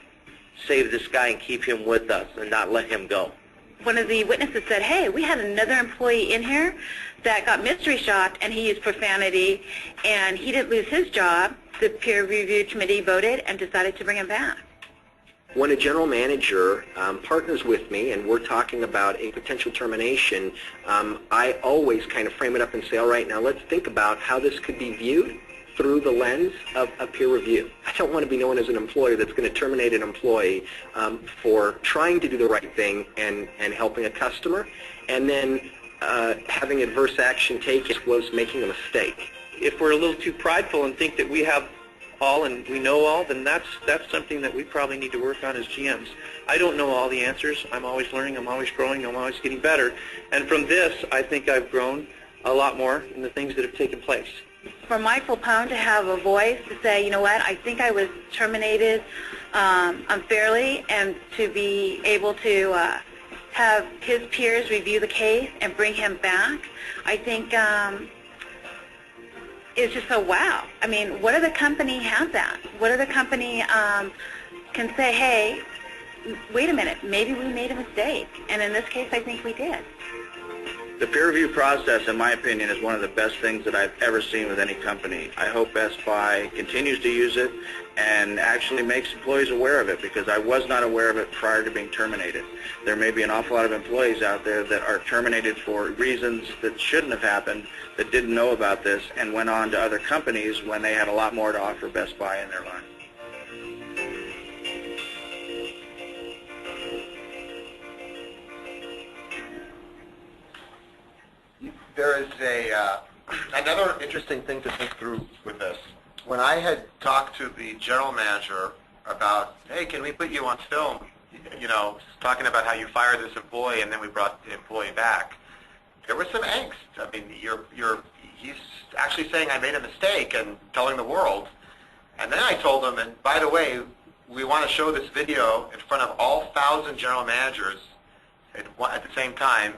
Speaker 16: save this guy and keep him with us and not let him go.
Speaker 10: One of the witnesses said, hey, we had another employee in here that got mystery shopped and he used profanity and he didn't lose his job. The peer review committee voted and decided to bring him back.
Speaker 14: When a general manager partners with me and we're talking about a potential termination, I always kind of frame it up and say, all right, now let's think about how this could be viewed through the lens of a peer review. I don't want to be known as an employer that's going to terminate an employee for trying to do the right thing and helping a customer, and then having adverse action taken was making a mistake.
Speaker 9: If we're a little too prideful and think that we have all and we know all, then that's something that we probably need to work on as GMs. I don't know all the answers. I'm always learning. I'm always growing. I'm always getting better. And from this, I think I've grown a lot more in the things that have taken place.
Speaker 10: For Michael Pone to have a voice to say, you know what, I think I was terminated unfairly, and to be able to have his peers review the case and bring him back, I think is just so wow. I mean, what other company has that? What other company can say, hey, wait a minute, maybe we made a mistake? And in this case, I think we did.
Speaker 13: The peer review process, in my opinion, is one of the best things that I've ever seen with any company. I hope Best Buy continues to use it and actually makes employees aware of it, because I was not aware of it prior to being terminated. There may be an awful lot of employees out there that are terminated for reasons that shouldn't have happened, that didn't know about this, and went on to other companies when they had a lot more to offer Best Buy in their line.
Speaker 3: There is another interesting thing to think through with this. When I had talked to the general manager about, hey, can we put you on film, you know, talking about how you fired this employee and then we brought the employee back, there was some angst. I mean, he's actually saying I made a mistake and telling the world. And then I told him, and by the way, we want to show this video in front of all 1,000 general managers at the same time.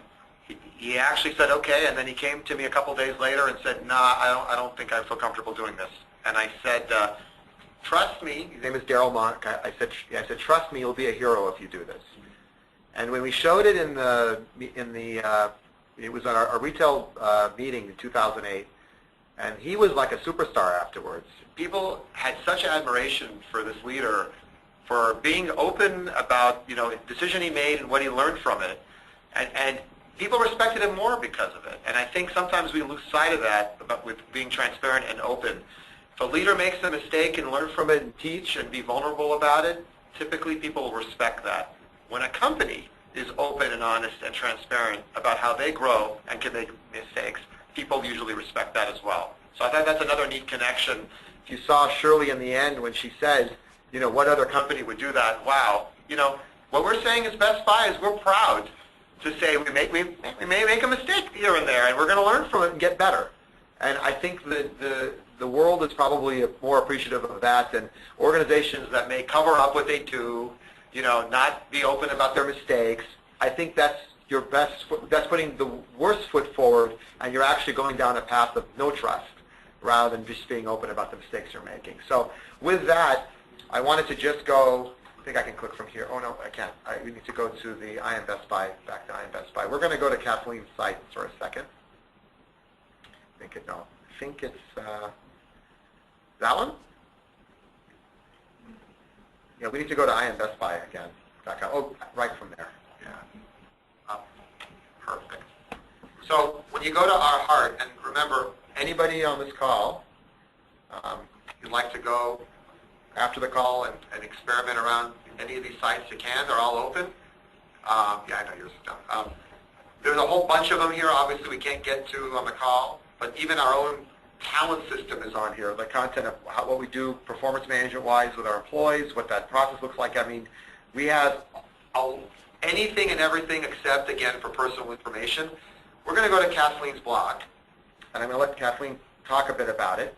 Speaker 3: He actually said okay, and then he came to me a couple days later and said, nah, I don't think I feel comfortable doing this. And I said, trust me. His name is Daryl Monk. I said, trust me, you'll be a hero if you do this. And when we showed it it was at our retail meeting in 2008, and he was like a superstar afterwards. People had such admiration for this leader, for being open about, you know, the decision he made and what he learned from it, and people respected him more because of it. And I think sometimes we lose sight of that with being transparent and open. If a leader makes a mistake and learn from it and teach and be vulnerable about it, typically people will respect that. When a company is open and honest and transparent about how they grow and can make mistakes, people usually respect that as well. So I thought that's another neat connection. If you saw Shirley in the end when she said, you know, what other company would do that? Wow. You know, what we're saying as Best Buy is we're proud to say we may make a mistake here and there, and we're going to learn from it and get better. And I think the world is probably more appreciative of that than organizations that may cover up what they do, you know, not be open about their mistakes. I think that's that's putting the worst foot forward, and you're actually going down a path of no trust rather than just being open about the mistakes you're making. So with that, I wanted to just go. I think I can click from here. Oh, no, I can't. We need to go to the I Am Best Buy, back to I Am Best Buy. We're going to go to Kathleen's site for a second. I think it, no. think it's that one. Yeah, we need to go to IMBestBuy again. Oh, right from there. Yeah. Perfect. So when you go to Our Heart, and remember, anybody on this call, you'd like to go after the call and experiment around any of these sites, you can. They're all open. Yeah, I know yours is done. There's a whole bunch of them here. Obviously, we can't get to on the call, but even our own talent system is on here. The content of what we do performance management-wise with our employees, what that process looks like. I mean, we have anything and everything except, again, for personal information. We're going to go to Kathleen's blog, and I'm going to let Kathleen talk a bit about it.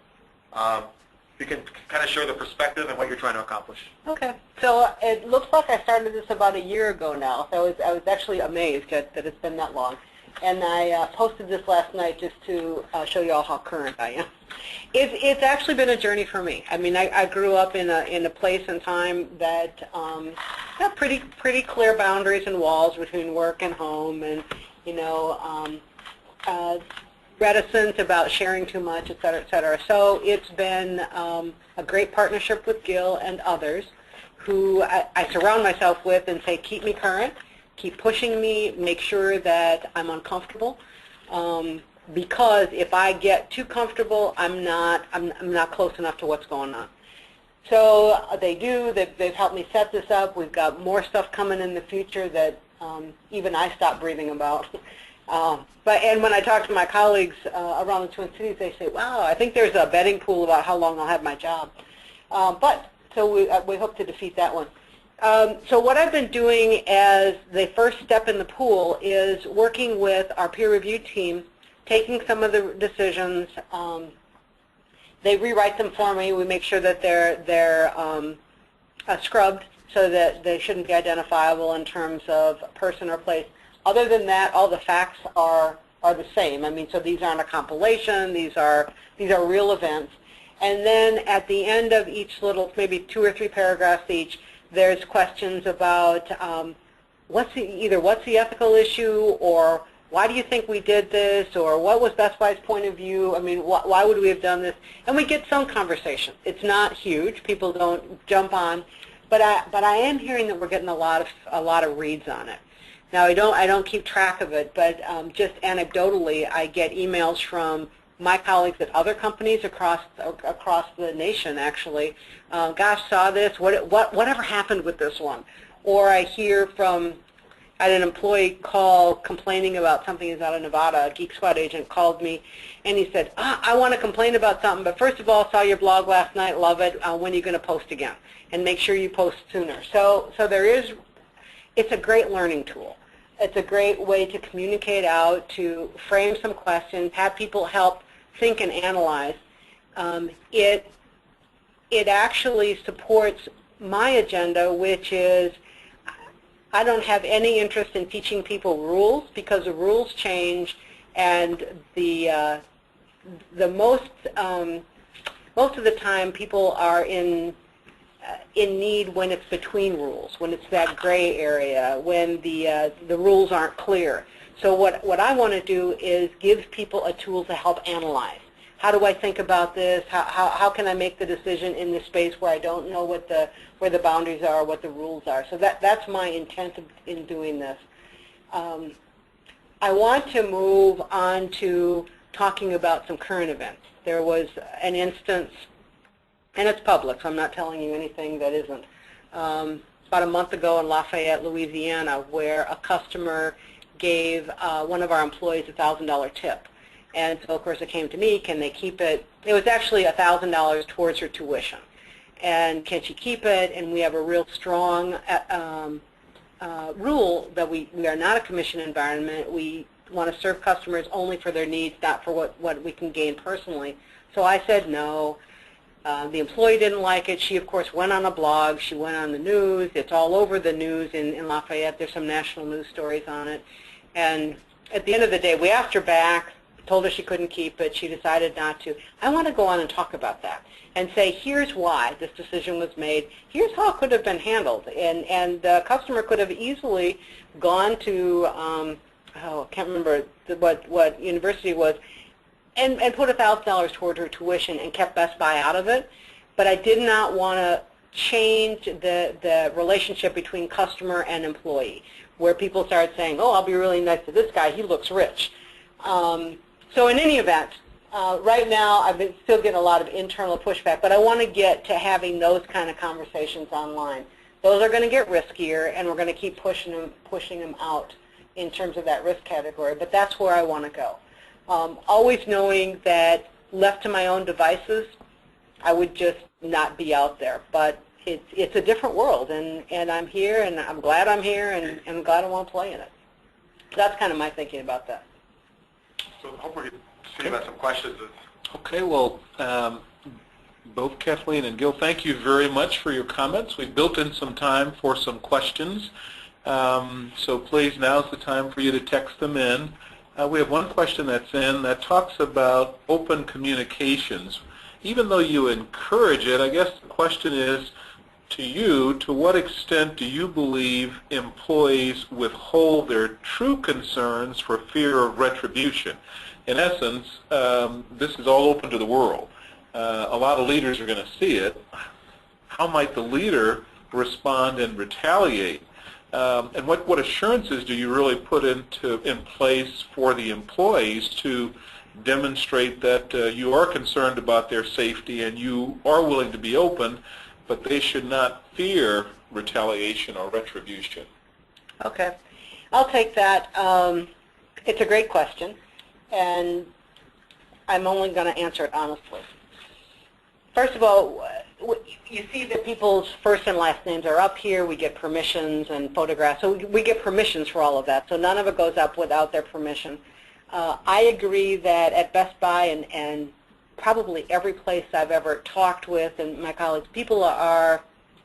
Speaker 3: You can kind of share the perspective and what you're trying to accomplish.
Speaker 2: Okay. So it looks like I started this about a year ago now. So I was actually amazed that it's been that long. And I posted this last night just to show you all how current I am. It's actually been a journey for me. I mean, I grew up in a place and time that had pretty clear boundaries and walls between work and home, and reticent about sharing too much, et cetera, et cetera. So it's been a great partnership with Gil and others who I surround myself with and say, keep me current, keep pushing me, make sure that I'm uncomfortable. Because if I get too comfortable, I'm not close enough to what's going on. So they do. They've helped me set this up. We've got more stuff coming in the future that even I stopped breathing about. And when I talk to my colleagues around the Twin Cities, they say, wow, I think there's a betting pool about how long I'll have my job. So we hope to defeat that one. So what I've been doing as the first step in the pool is working with our peer review team, taking some of the decisions. They rewrite them for me. We make sure that they're scrubbed so that they shouldn't be identifiable in terms of person or place. Other than that, all the facts are the same. I mean, so these aren't a compilation. These are real events. And then at the end of each little, maybe 2 or 3 paragraphs each, there's questions about what's the ethical issue, or why do you think we did this, or what was Best Buy's point of view? I mean, why would we have done this? And we get some conversation. It's not huge. People don't jump on, but I am hearing that we're getting a lot of reads on it. Now I don't keep track of it, but just anecdotally, I get emails from my colleagues at other companies across the nation. Actually, gosh, saw this. Whatever happened with this one? Or I hear from I had an employee call complaining about something. He's out of Nevada. A Geek Squad agent called me, and he said, I want to complain about something, but first of all, saw your blog last night, love it. When are you going to post again? And make sure you post sooner. So it's a great learning tool. It's a great way to communicate out, to frame some questions, have people help think and analyze. It actually supports my agenda, which is I don't have any interest in teaching people rules, because the rules change, and the most of the time people are in need when it's between rules, when it's that gray area, when the rules aren't clear. So what I want to do is give people a tool to help analyze. How do I think about this? How can I make the decision in this space where I don't know where the boundaries are, what the rules are? So that's my intent in doing this. I want to move on to talking about some current events. There was an instance, and it's public, so I'm not telling you anything that isn't, about a month ago in Lafayette, Louisiana, where a customer gave one of our employees a $1,000 tip. And so, of course, it came to me, can they keep it? It was actually $1,000 towards her tuition. And can she keep it? And we have a real strong rule that we are not a commission environment. We want to serve customers only for their needs, not for what we can gain personally. So I said no. The employee didn't like it. She, of course, went on a blog. She went on the news. It's all over the news in Lafayette. There's some national news stories on it. And at the end of the day, we asked her back, told her she couldn't keep it. She decided not to. I want to go on and talk about that and say, here's why this decision was made. Here's how it could have been handled. And the customer could have easily gone to, I can't remember what university it was, and put $1,000 toward her tuition and kept Best Buy out of it. But I did not want to change the relationship between customer and employee, where people started saying, oh, I'll be really nice to this guy, he looks rich. So in any event, right now I've been still getting a lot of internal pushback, but I want to get to having those kind of conversations online. Those are going to get riskier, and we're going to keep pushing them out in terms of that risk category, but that's where I want to go. Always knowing that left to my own devices, I would just not be out there. But it's a different world, and I'm here, and I'm glad I'm here, and I'm glad I want to play in it. So that's kind of my thinking about that.
Speaker 3: So I hope we can see about some questions.
Speaker 1: Okay, well, both Kathleen and Gil, thank you very much for your comments. We've built in some time for some questions. So please, now's the time for you to text them in. We have one question that's in that talks about open communications. Even though you encourage it, I guess the question is, to you, to what extent do you believe employees withhold their true concerns for fear of retribution? In essence, this is all open to the world. A lot of leaders are going to see it. How might the leader respond and retaliate? And what assurances do you really put in place for the employees to demonstrate that you are concerned about their safety and you are willing to be open, but they should not fear retaliation or retribution?
Speaker 2: Okay. I'll take that. It's a great question, and I'm only going to answer it honestly. First of all, you see that people's first and last names are up here. We get permissions and photographs. So we get permissions for all of that. So none of it goes up without their permission. I agree that at Best Buy and probably every place I've ever talked with and my colleagues, people are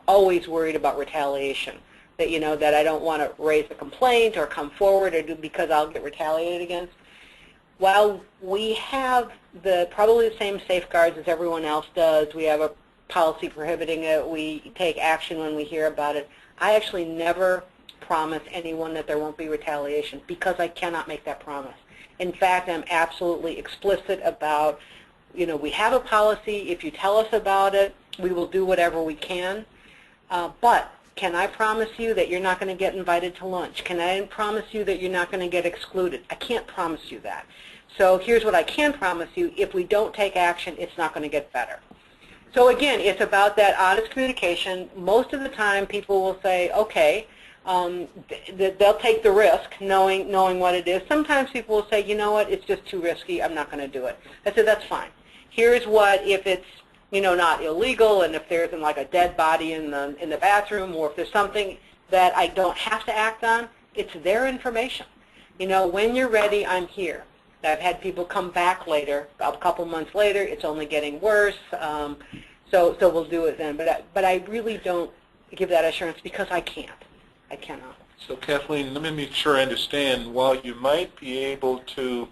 Speaker 2: always worried about retaliation. That, you know, that I don't want to raise a complaint or come forward or do because I'll get retaliated against. While we have probably the same safeguards as everyone else does, we have a policy prohibiting it, we take action when we hear about it, I actually never promise anyone that there won't be retaliation because I cannot make that promise. In fact, I'm absolutely explicit about, you know, we have a policy, if you tell us about it, we will do whatever we can, but can I promise you that you're not going to get invited to lunch? Can I promise you that you're not going to get excluded? I can't promise you that. So here's what I can promise you. If we don't take action, it's not going to get better. So again, it's about that honest communication. Most of the time people will say, okay, they'll take the risk knowing what it is. Sometimes people will say, you know what, it's just too risky, I'm not going to do it. I said, that's fine. Here's what, if it's, you know, not illegal, and if there's like a dead body in the bathroom, or if there's something that I don't have to act on, it's their information. You know, when you're ready, I'm here. I've had people come back later, a couple months later, it's only getting worse, so we'll do it then. But I really don't give that assurance because I can't. I cannot.
Speaker 1: So Kathleen, let me make sure I understand. While you might be able to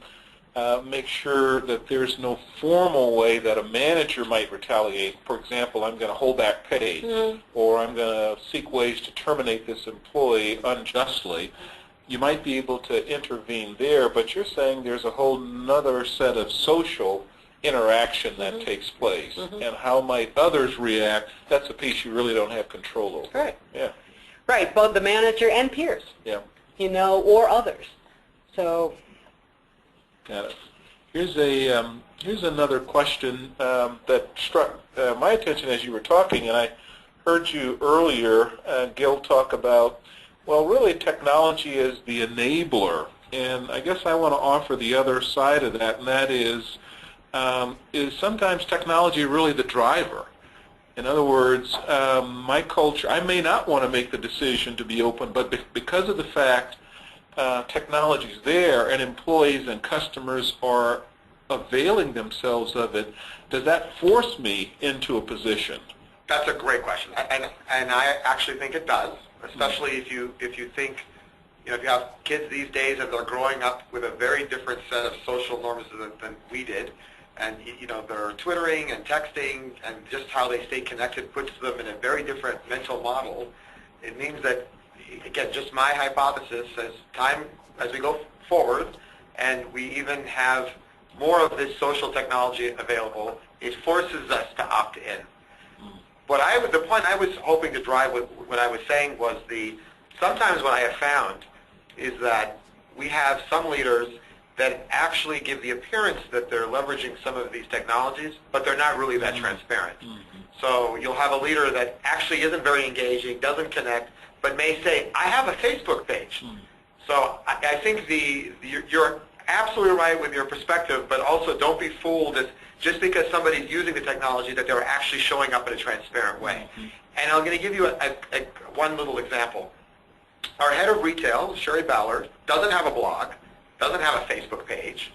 Speaker 1: make sure that there's no formal way that a manager might retaliate, for example, I'm going to hold back pay, or I'm going to seek ways to terminate this employee unjustly, you might be able to intervene there, but you're saying there's a whole other set of social interaction that takes place, and how might others react, that's a piece you really don't have control over.
Speaker 2: Right.
Speaker 1: Yeah.
Speaker 2: Right, both the manager and peers.
Speaker 1: Yeah.
Speaker 2: You know, or others. So.
Speaker 1: Got it. Here's another question that struck my attention as you were talking, and I heard you earlier, Gil, talk about, well, really technology is the enabler, and I guess I want to offer the other side of that, and that is sometimes technology really the driver? In other words, my culture, I may not want to make the decision to be open, but because of the fact technology is there and employees and customers are availing themselves of it, does that force me into a position?
Speaker 3: That's a great question, and I actually think it does, especially if you think, you know, if you have kids these days and they're growing up with a very different set of social norms than we did, and you know, they're twittering and texting, and just how they stay connected puts them in a very different mental model. It means that, again, just my hypothesis, as we go forward, and we even have more of this social technology available, it forces us to opt in. The point I was hoping to drive with what I was saying was sometimes what I have found is that we have some leaders that actually give the appearance that they're leveraging some of these technologies, but they're not really that transparent. So you'll have a leader that actually isn't very engaging, doesn't connect, but may say, I have a Facebook page. So I think you're absolutely right with your perspective, but also don't be fooled that just because somebody's using the technology that they're actually showing up in a transparent way. And I'm going to give you one little example. Our head of retail, Sherry Ballard, doesn't have a blog, doesn't have a Facebook page,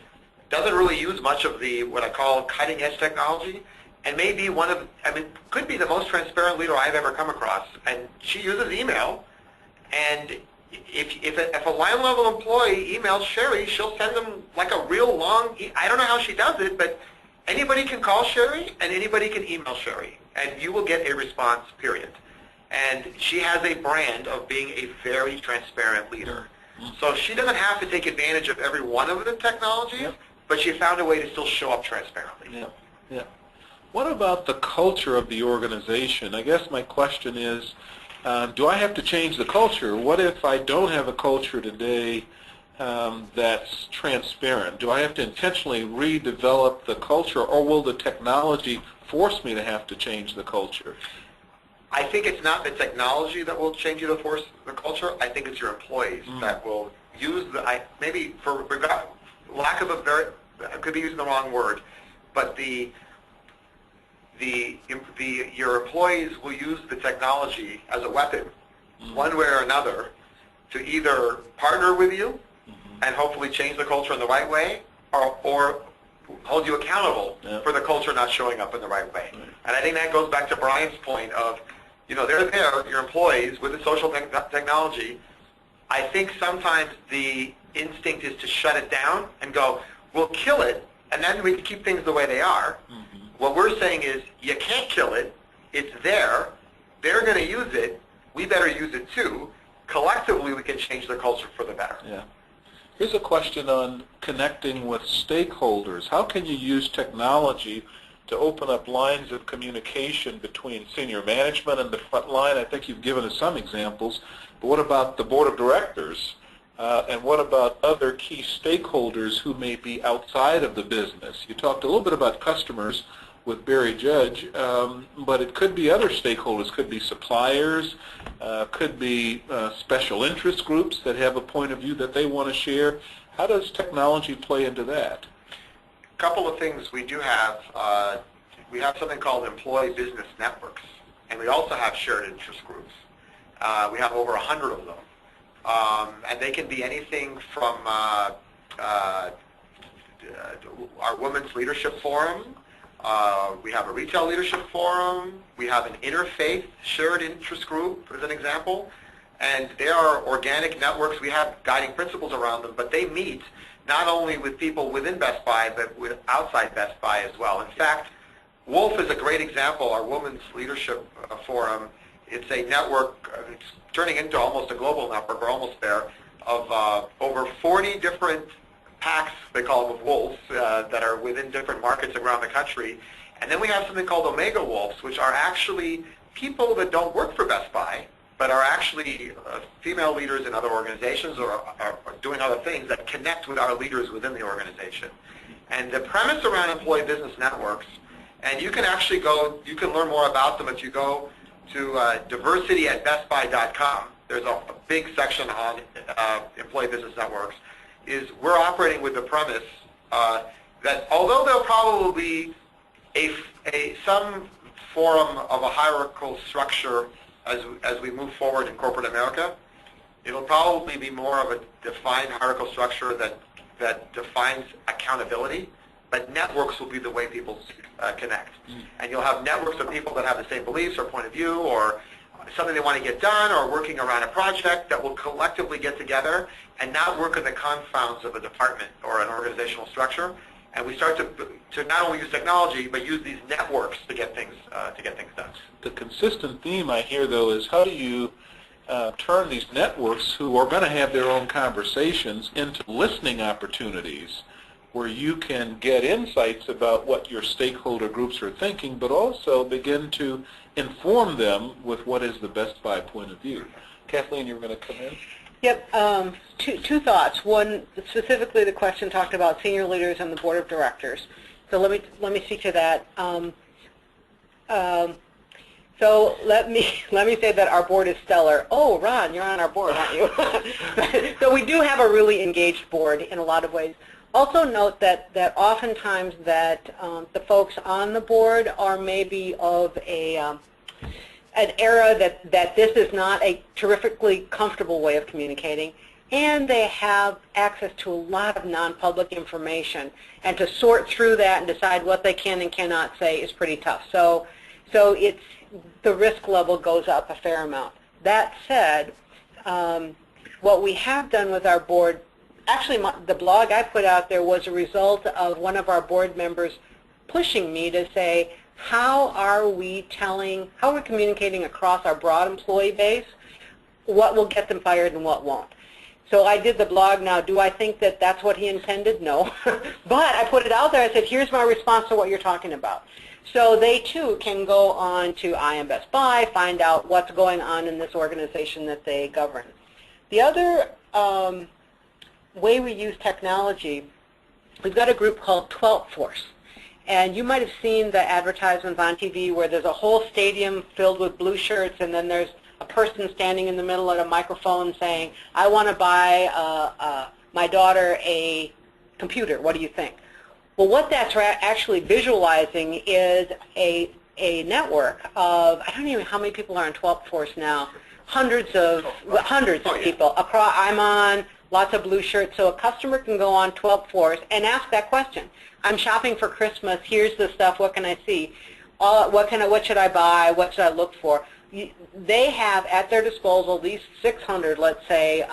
Speaker 3: doesn't really use much of what I call cutting edge technology, and may be could be the most transparent leader I've ever come across. And she uses email, and if a line level employee emails Sherry, she'll send them like a real long, I don't know how she does it, but anybody can call Sherry and anybody can email Sherry, and you will get a response, period. And she has a brand of being a very transparent leader. So she doesn't have to take advantage of every one of the technologies, but she found a way to still show up transparently.
Speaker 1: Yeah. What about the culture of the organization? I guess my question is, do I have to change the culture? What if I don't have a culture today that's transparent? Do I have to intentionally redevelop the culture, or will the technology force me to have to change the culture?
Speaker 3: I think it's not the technology that will change you to force the culture. I think it's your employees that will use maybe for lack of I could be using the wrong word, but your employees will use the technology as a weapon, one way or another, to either partner with you and hopefully change the culture in the right way, or hold you accountable for the culture not showing up in the right way. And I think that goes back to Brian's point of, they're there, your employees, with the social technology. I think sometimes the instinct is to shut it down and go, we'll kill it, and then we can keep things the way they are. What we're saying is, you can't kill it. It's there. They're going to use it. We better use it too. Collectively, we can change the culture for the better.
Speaker 1: Yeah. Here's a question on connecting with stakeholders. How can you use technology to open up lines of communication between senior management and the front line? I think you've given us some examples, but what about the board of directors? And what about other key stakeholders who may be outside of the business? You talked a little bit about customers with Barry Judge, but it could be other stakeholders, could be suppliers, could be special interest groups that have a point of view that they want to share. How does technology play into that?
Speaker 3: A couple of things we do have. We have something called employee business networks, and we also have shared interest groups. We have over 100 of them. And they can be anything from our Women's Leadership Forum. We have a Retail Leadership Forum. We have an interfaith shared interest group, as an example. And they are organic networks. We have guiding principles around them, but they meet not only with people within Best Buy, but with outside Best Buy as well. In fact, Wolf is a great example, our Women's Leadership Forum. It's a network, it's turning into almost a global network, we're almost there, of over 40 different packs, they call them, of wolves, that are within different markets around the country. And then we have something called Omega Wolves, which are actually people that don't work for Best Buy, but are actually female leaders in other organizations or are doing other things that connect with our leaders within the organization. And the premise around employee business networks, and you can actually you can learn more about them if you go to diversity@bestbuy.com. There's a big section on employee business networks. We're operating with the premise that although there'll probably be some form of a hierarchical structure as we move forward in corporate America, it'll probably be more of a defined hierarchical structure that defines accountability, but networks will be the way people connect. And you'll have networks of people that have the same beliefs or point of view or something they want to get done or working around a project that will collectively get together and not work in the confounds of a department or an organizational structure. And we start to not only use technology, but use these networks to get things done.
Speaker 1: The consistent theme I hear, though, is how do you turn these networks, who are going to have their own conversations, into listening opportunities where you can get insights about what your stakeholder groups are thinking, but also begin to inform them with what is the Best Buy point of view. Kathleen, you were going to come in?
Speaker 2: Yep. Two thoughts. One, specifically the question talked about senior leaders and the board of directors. So let me speak to that. So let me say that our board is stellar. Oh, Ron, you're on our board, aren't you? So we do have a really engaged board in a lot of ways. Also note that oftentimes that the folks on the board are maybe of an era that this is not a terrifically comfortable way of communicating, and they have access to a lot of non-public information, and to sort through that and decide what they can and cannot say is pretty tough. So it's the risk level goes up a fair amount. That said, what we have done with our board, actually the blog I put out there was a result of one of our board members pushing me to say, how are we communicating across our broad employee base what will get them fired and what won't? So I did the blog. Now, do I think that that's what he intended? No. But I put it out there. I said, here's my response to what you're talking about. So they, too, can go on to I Am Best Buy, find out what's going on in this organization that they govern. The other way we use technology, we've got a group called 12th Force. And you might have seen the advertisements on TV where there's a whole stadium filled with blue shirts, and then there's a person standing in the middle of a microphone saying, I want to buy my daughter a computer. What do you think? Well, what that's actually visualizing is a network of, I don't even know how many people are on 12th Force now, hundreds of people. I'm on lots of blue shirts, so a customer can go on 12th Force and ask that question. I'm shopping for Christmas. Here's the stuff. What can I see? What should I buy? What should I look for? They have at their disposal these 600, let's say,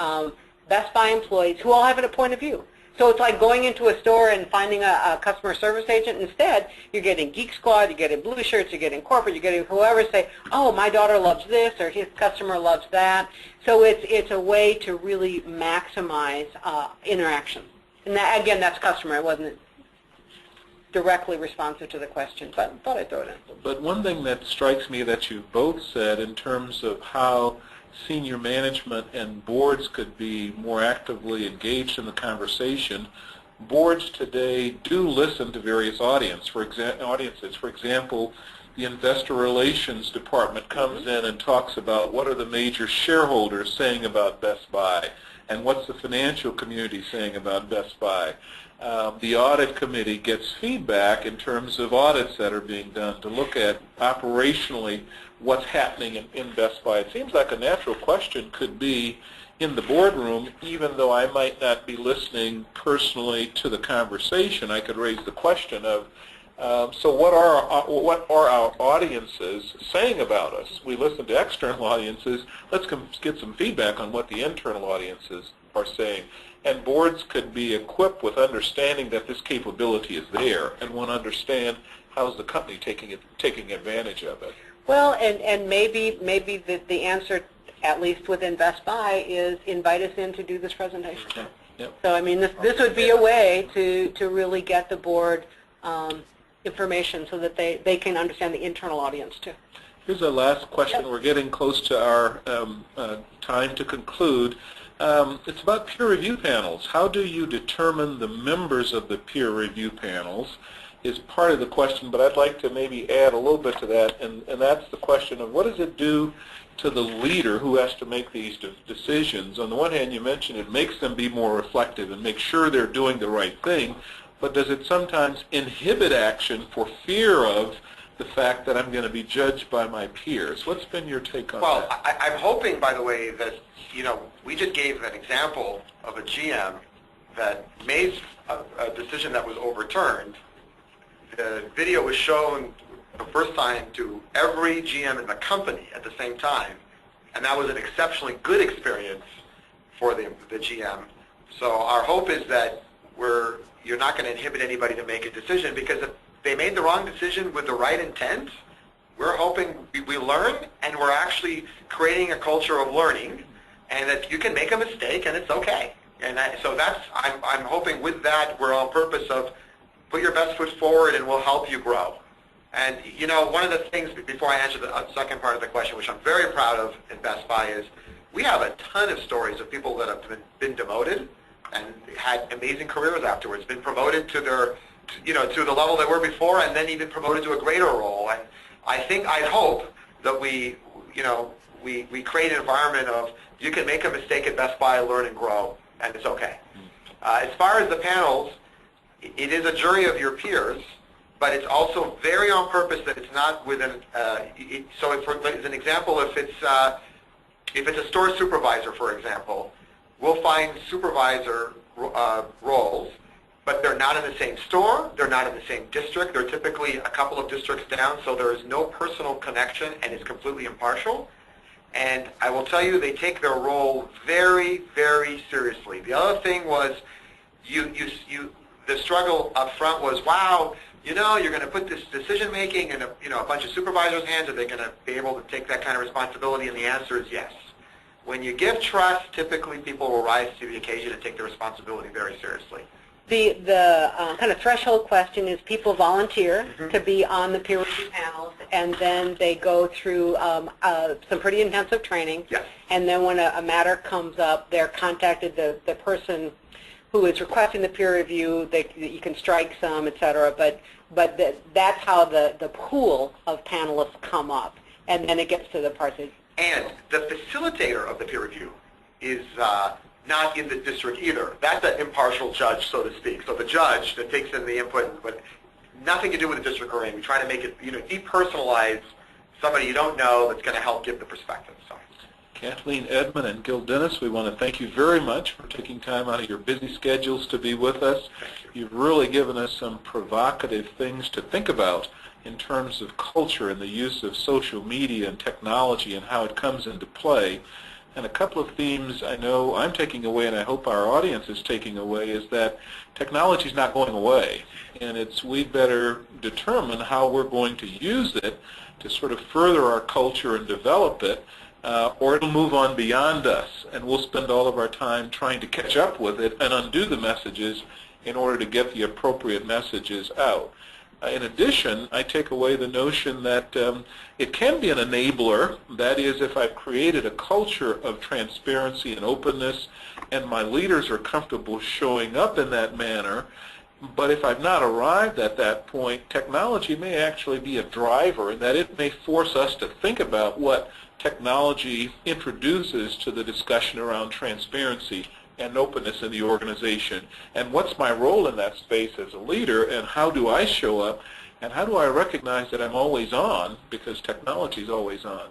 Speaker 2: Best Buy employees who all have a point of view. So it's like going into a store and finding a customer service agent. Instead, you're getting Geek Squad, you're getting blue shirts, you're getting corporate, you're getting whoever say, oh, my daughter loves this, or his customer loves that. So it's a way to really maximize interaction. And that, again, that's customer. It wasn't directly responsive to the question, but I thought I'd throw it in.
Speaker 1: But one thing that strikes me that you both said in terms of how senior management and boards could be more actively engaged in the conversation, boards today do listen to various audiences. For example, the investor relations department comes in and talks about what are the major shareholders saying about Best Buy, and what's the financial community saying about Best Buy. The audit committee gets feedback in terms of audits that are being done to look at operationally what's happening in Best Buy. It seems like a natural question could be in the boardroom, even though I might not be listening personally to the conversation, I could raise the question of, so what are our audiences saying about us? We listen to external audiences. Let's get some feedback on what the internal audiences are saying. And boards could be equipped with understanding that this capability is there, and want to understand how is the company taking advantage of it.
Speaker 2: Well, and maybe the answer, at least within Best Buy, is invite us in to do this presentation.
Speaker 1: Okay. Yep.
Speaker 2: So I mean, this would be a way to really get the board information so that they can understand the internal audience too.
Speaker 1: Here's our last question. Yep. We're getting close to our time to conclude. It's about peer review panels. How do you determine the members of the peer review panels is part of the question, but I'd like to maybe add a little bit to that, and that's the question of what does it do to the leader who has to make these decisions. On the one hand, you mentioned it makes them be more reflective and make sure they're doing the right thing, but does it sometimes inhibit action for fear of the fact that I'm going to be judged by my peers? What's been your take on that?
Speaker 3: Well, I'm hoping, by the way, that, we just gave an example of a GM that made a decision that was overturned. The video was shown the first time to every GM in the company at the same time, and that was an exceptionally good experience for the GM. So our hope is that you're not going to inhibit anybody to make a decision, because if they made the wrong decision with the right intent, we're hoping we learn, and we're actually creating a culture of learning, and that you can make a mistake and it's okay. And so that's, I'm hoping with that we're on purpose of put your best foot forward and we'll help you grow. And you know, one of the things, before I answer the second part of the question, which I'm very proud of at Best Buy, is we have a ton of stories of people that have been demoted and had amazing careers afterwards, been promoted to their, you know, to the level they were before, and then even promoted to a greater role. And I hope that we, you know, we create an environment of you can make a mistake at Best Buy, learn and grow, and it's okay. As far as the panels, it is a jury of your peers, but it's also very on purpose that it's not within. So, as an example, if it's a store supervisor, for example, we'll find supervisor roles, but they're not in the same store, they're not in the same district, they're typically a couple of districts down, so there is no personal connection and it's completely impartial. And I will tell you, they take their role very, very seriously. The other thing was, the struggle up front was, wow, you know, you're going to put this decision-making in a bunch of supervisors' hands. Are they going to be able to take that kind of responsibility? And the answer is yes. When you give trust, typically people will rise to the occasion and take the responsibility very seriously.
Speaker 2: The kind of threshold question is people volunteer to be on the peer review panels, and then they go through some pretty intensive training.
Speaker 3: Yes.
Speaker 2: And then when a matter comes up, they're contacted, the person who is requesting the peer review, you can strike some, et cetera, but that's how the pool of panelists come up, and then it gets to the part that...
Speaker 3: And the facilitator of the peer review is not in the district either. That's an impartial judge, so to speak. So the judge that takes in the input, but nothing to do with the district we're in. We try to make it, depersonalize somebody you don't know that's going to help give the perspective. So.
Speaker 1: Kathleen, Edmond, and Gil Dennis, we want to thank you very much for taking time out of your busy schedules to be with us. You've really given us some provocative things to think about in terms of culture and the use of social media and technology and how it comes into play. And a couple of themes I know I'm taking away, and I hope our audience is taking away, is that technology is not going away, and we better determine how we're going to use it to sort of further our culture and develop it, or it'll move on beyond us, and we'll spend all of our time trying to catch up with it and undo the messages in order to get the appropriate messages out. In addition, I take away the notion that it can be an enabler. That is, if I've created a culture of transparency and openness and my leaders are comfortable showing up in that manner, but if I've not arrived at that point, technology may actually be a driver, and that it may force us to think about what technology introduces to the discussion around transparency and openness in the organization, and what's my role in that space as a leader, and how do I show up, and how do I recognize that I'm always on, because technology is always on.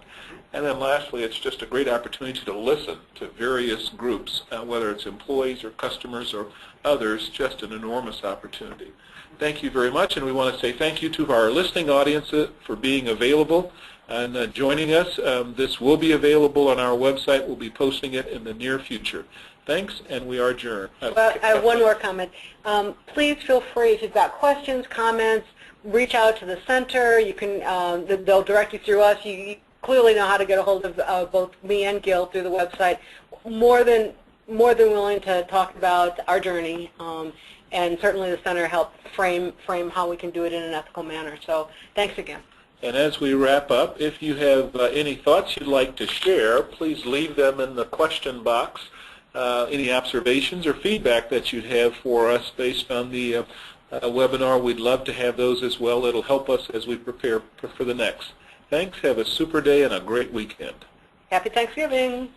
Speaker 1: And then lastly, it's just a great opportunity to listen to various groups, whether it's employees or customers or others, just an enormous opportunity. Thank you very much, and we want to say thank you to our listening audience for being available and joining us. This will be available on our website. We'll be posting it in the near future. Thanks, and we are adjourned.
Speaker 2: Well, I have one more comment. Please feel free, if you've got questions, comments, reach out to the center. You can, they'll direct you through us. You clearly know how to get a hold of both me and Gil through the website. More than willing to talk about our journey, and certainly the center helped frame how we can do it in an ethical manner. So thanks again.
Speaker 1: And as we wrap up, if you have any thoughts you'd like to share, please leave them in the question box. Any observations or feedback that you'd have for us based on the webinar, we'd love to have those as well. It'll help us as we prepare for the next. Thanks. Have a super day and a great weekend.
Speaker 2: Happy Thanksgiving.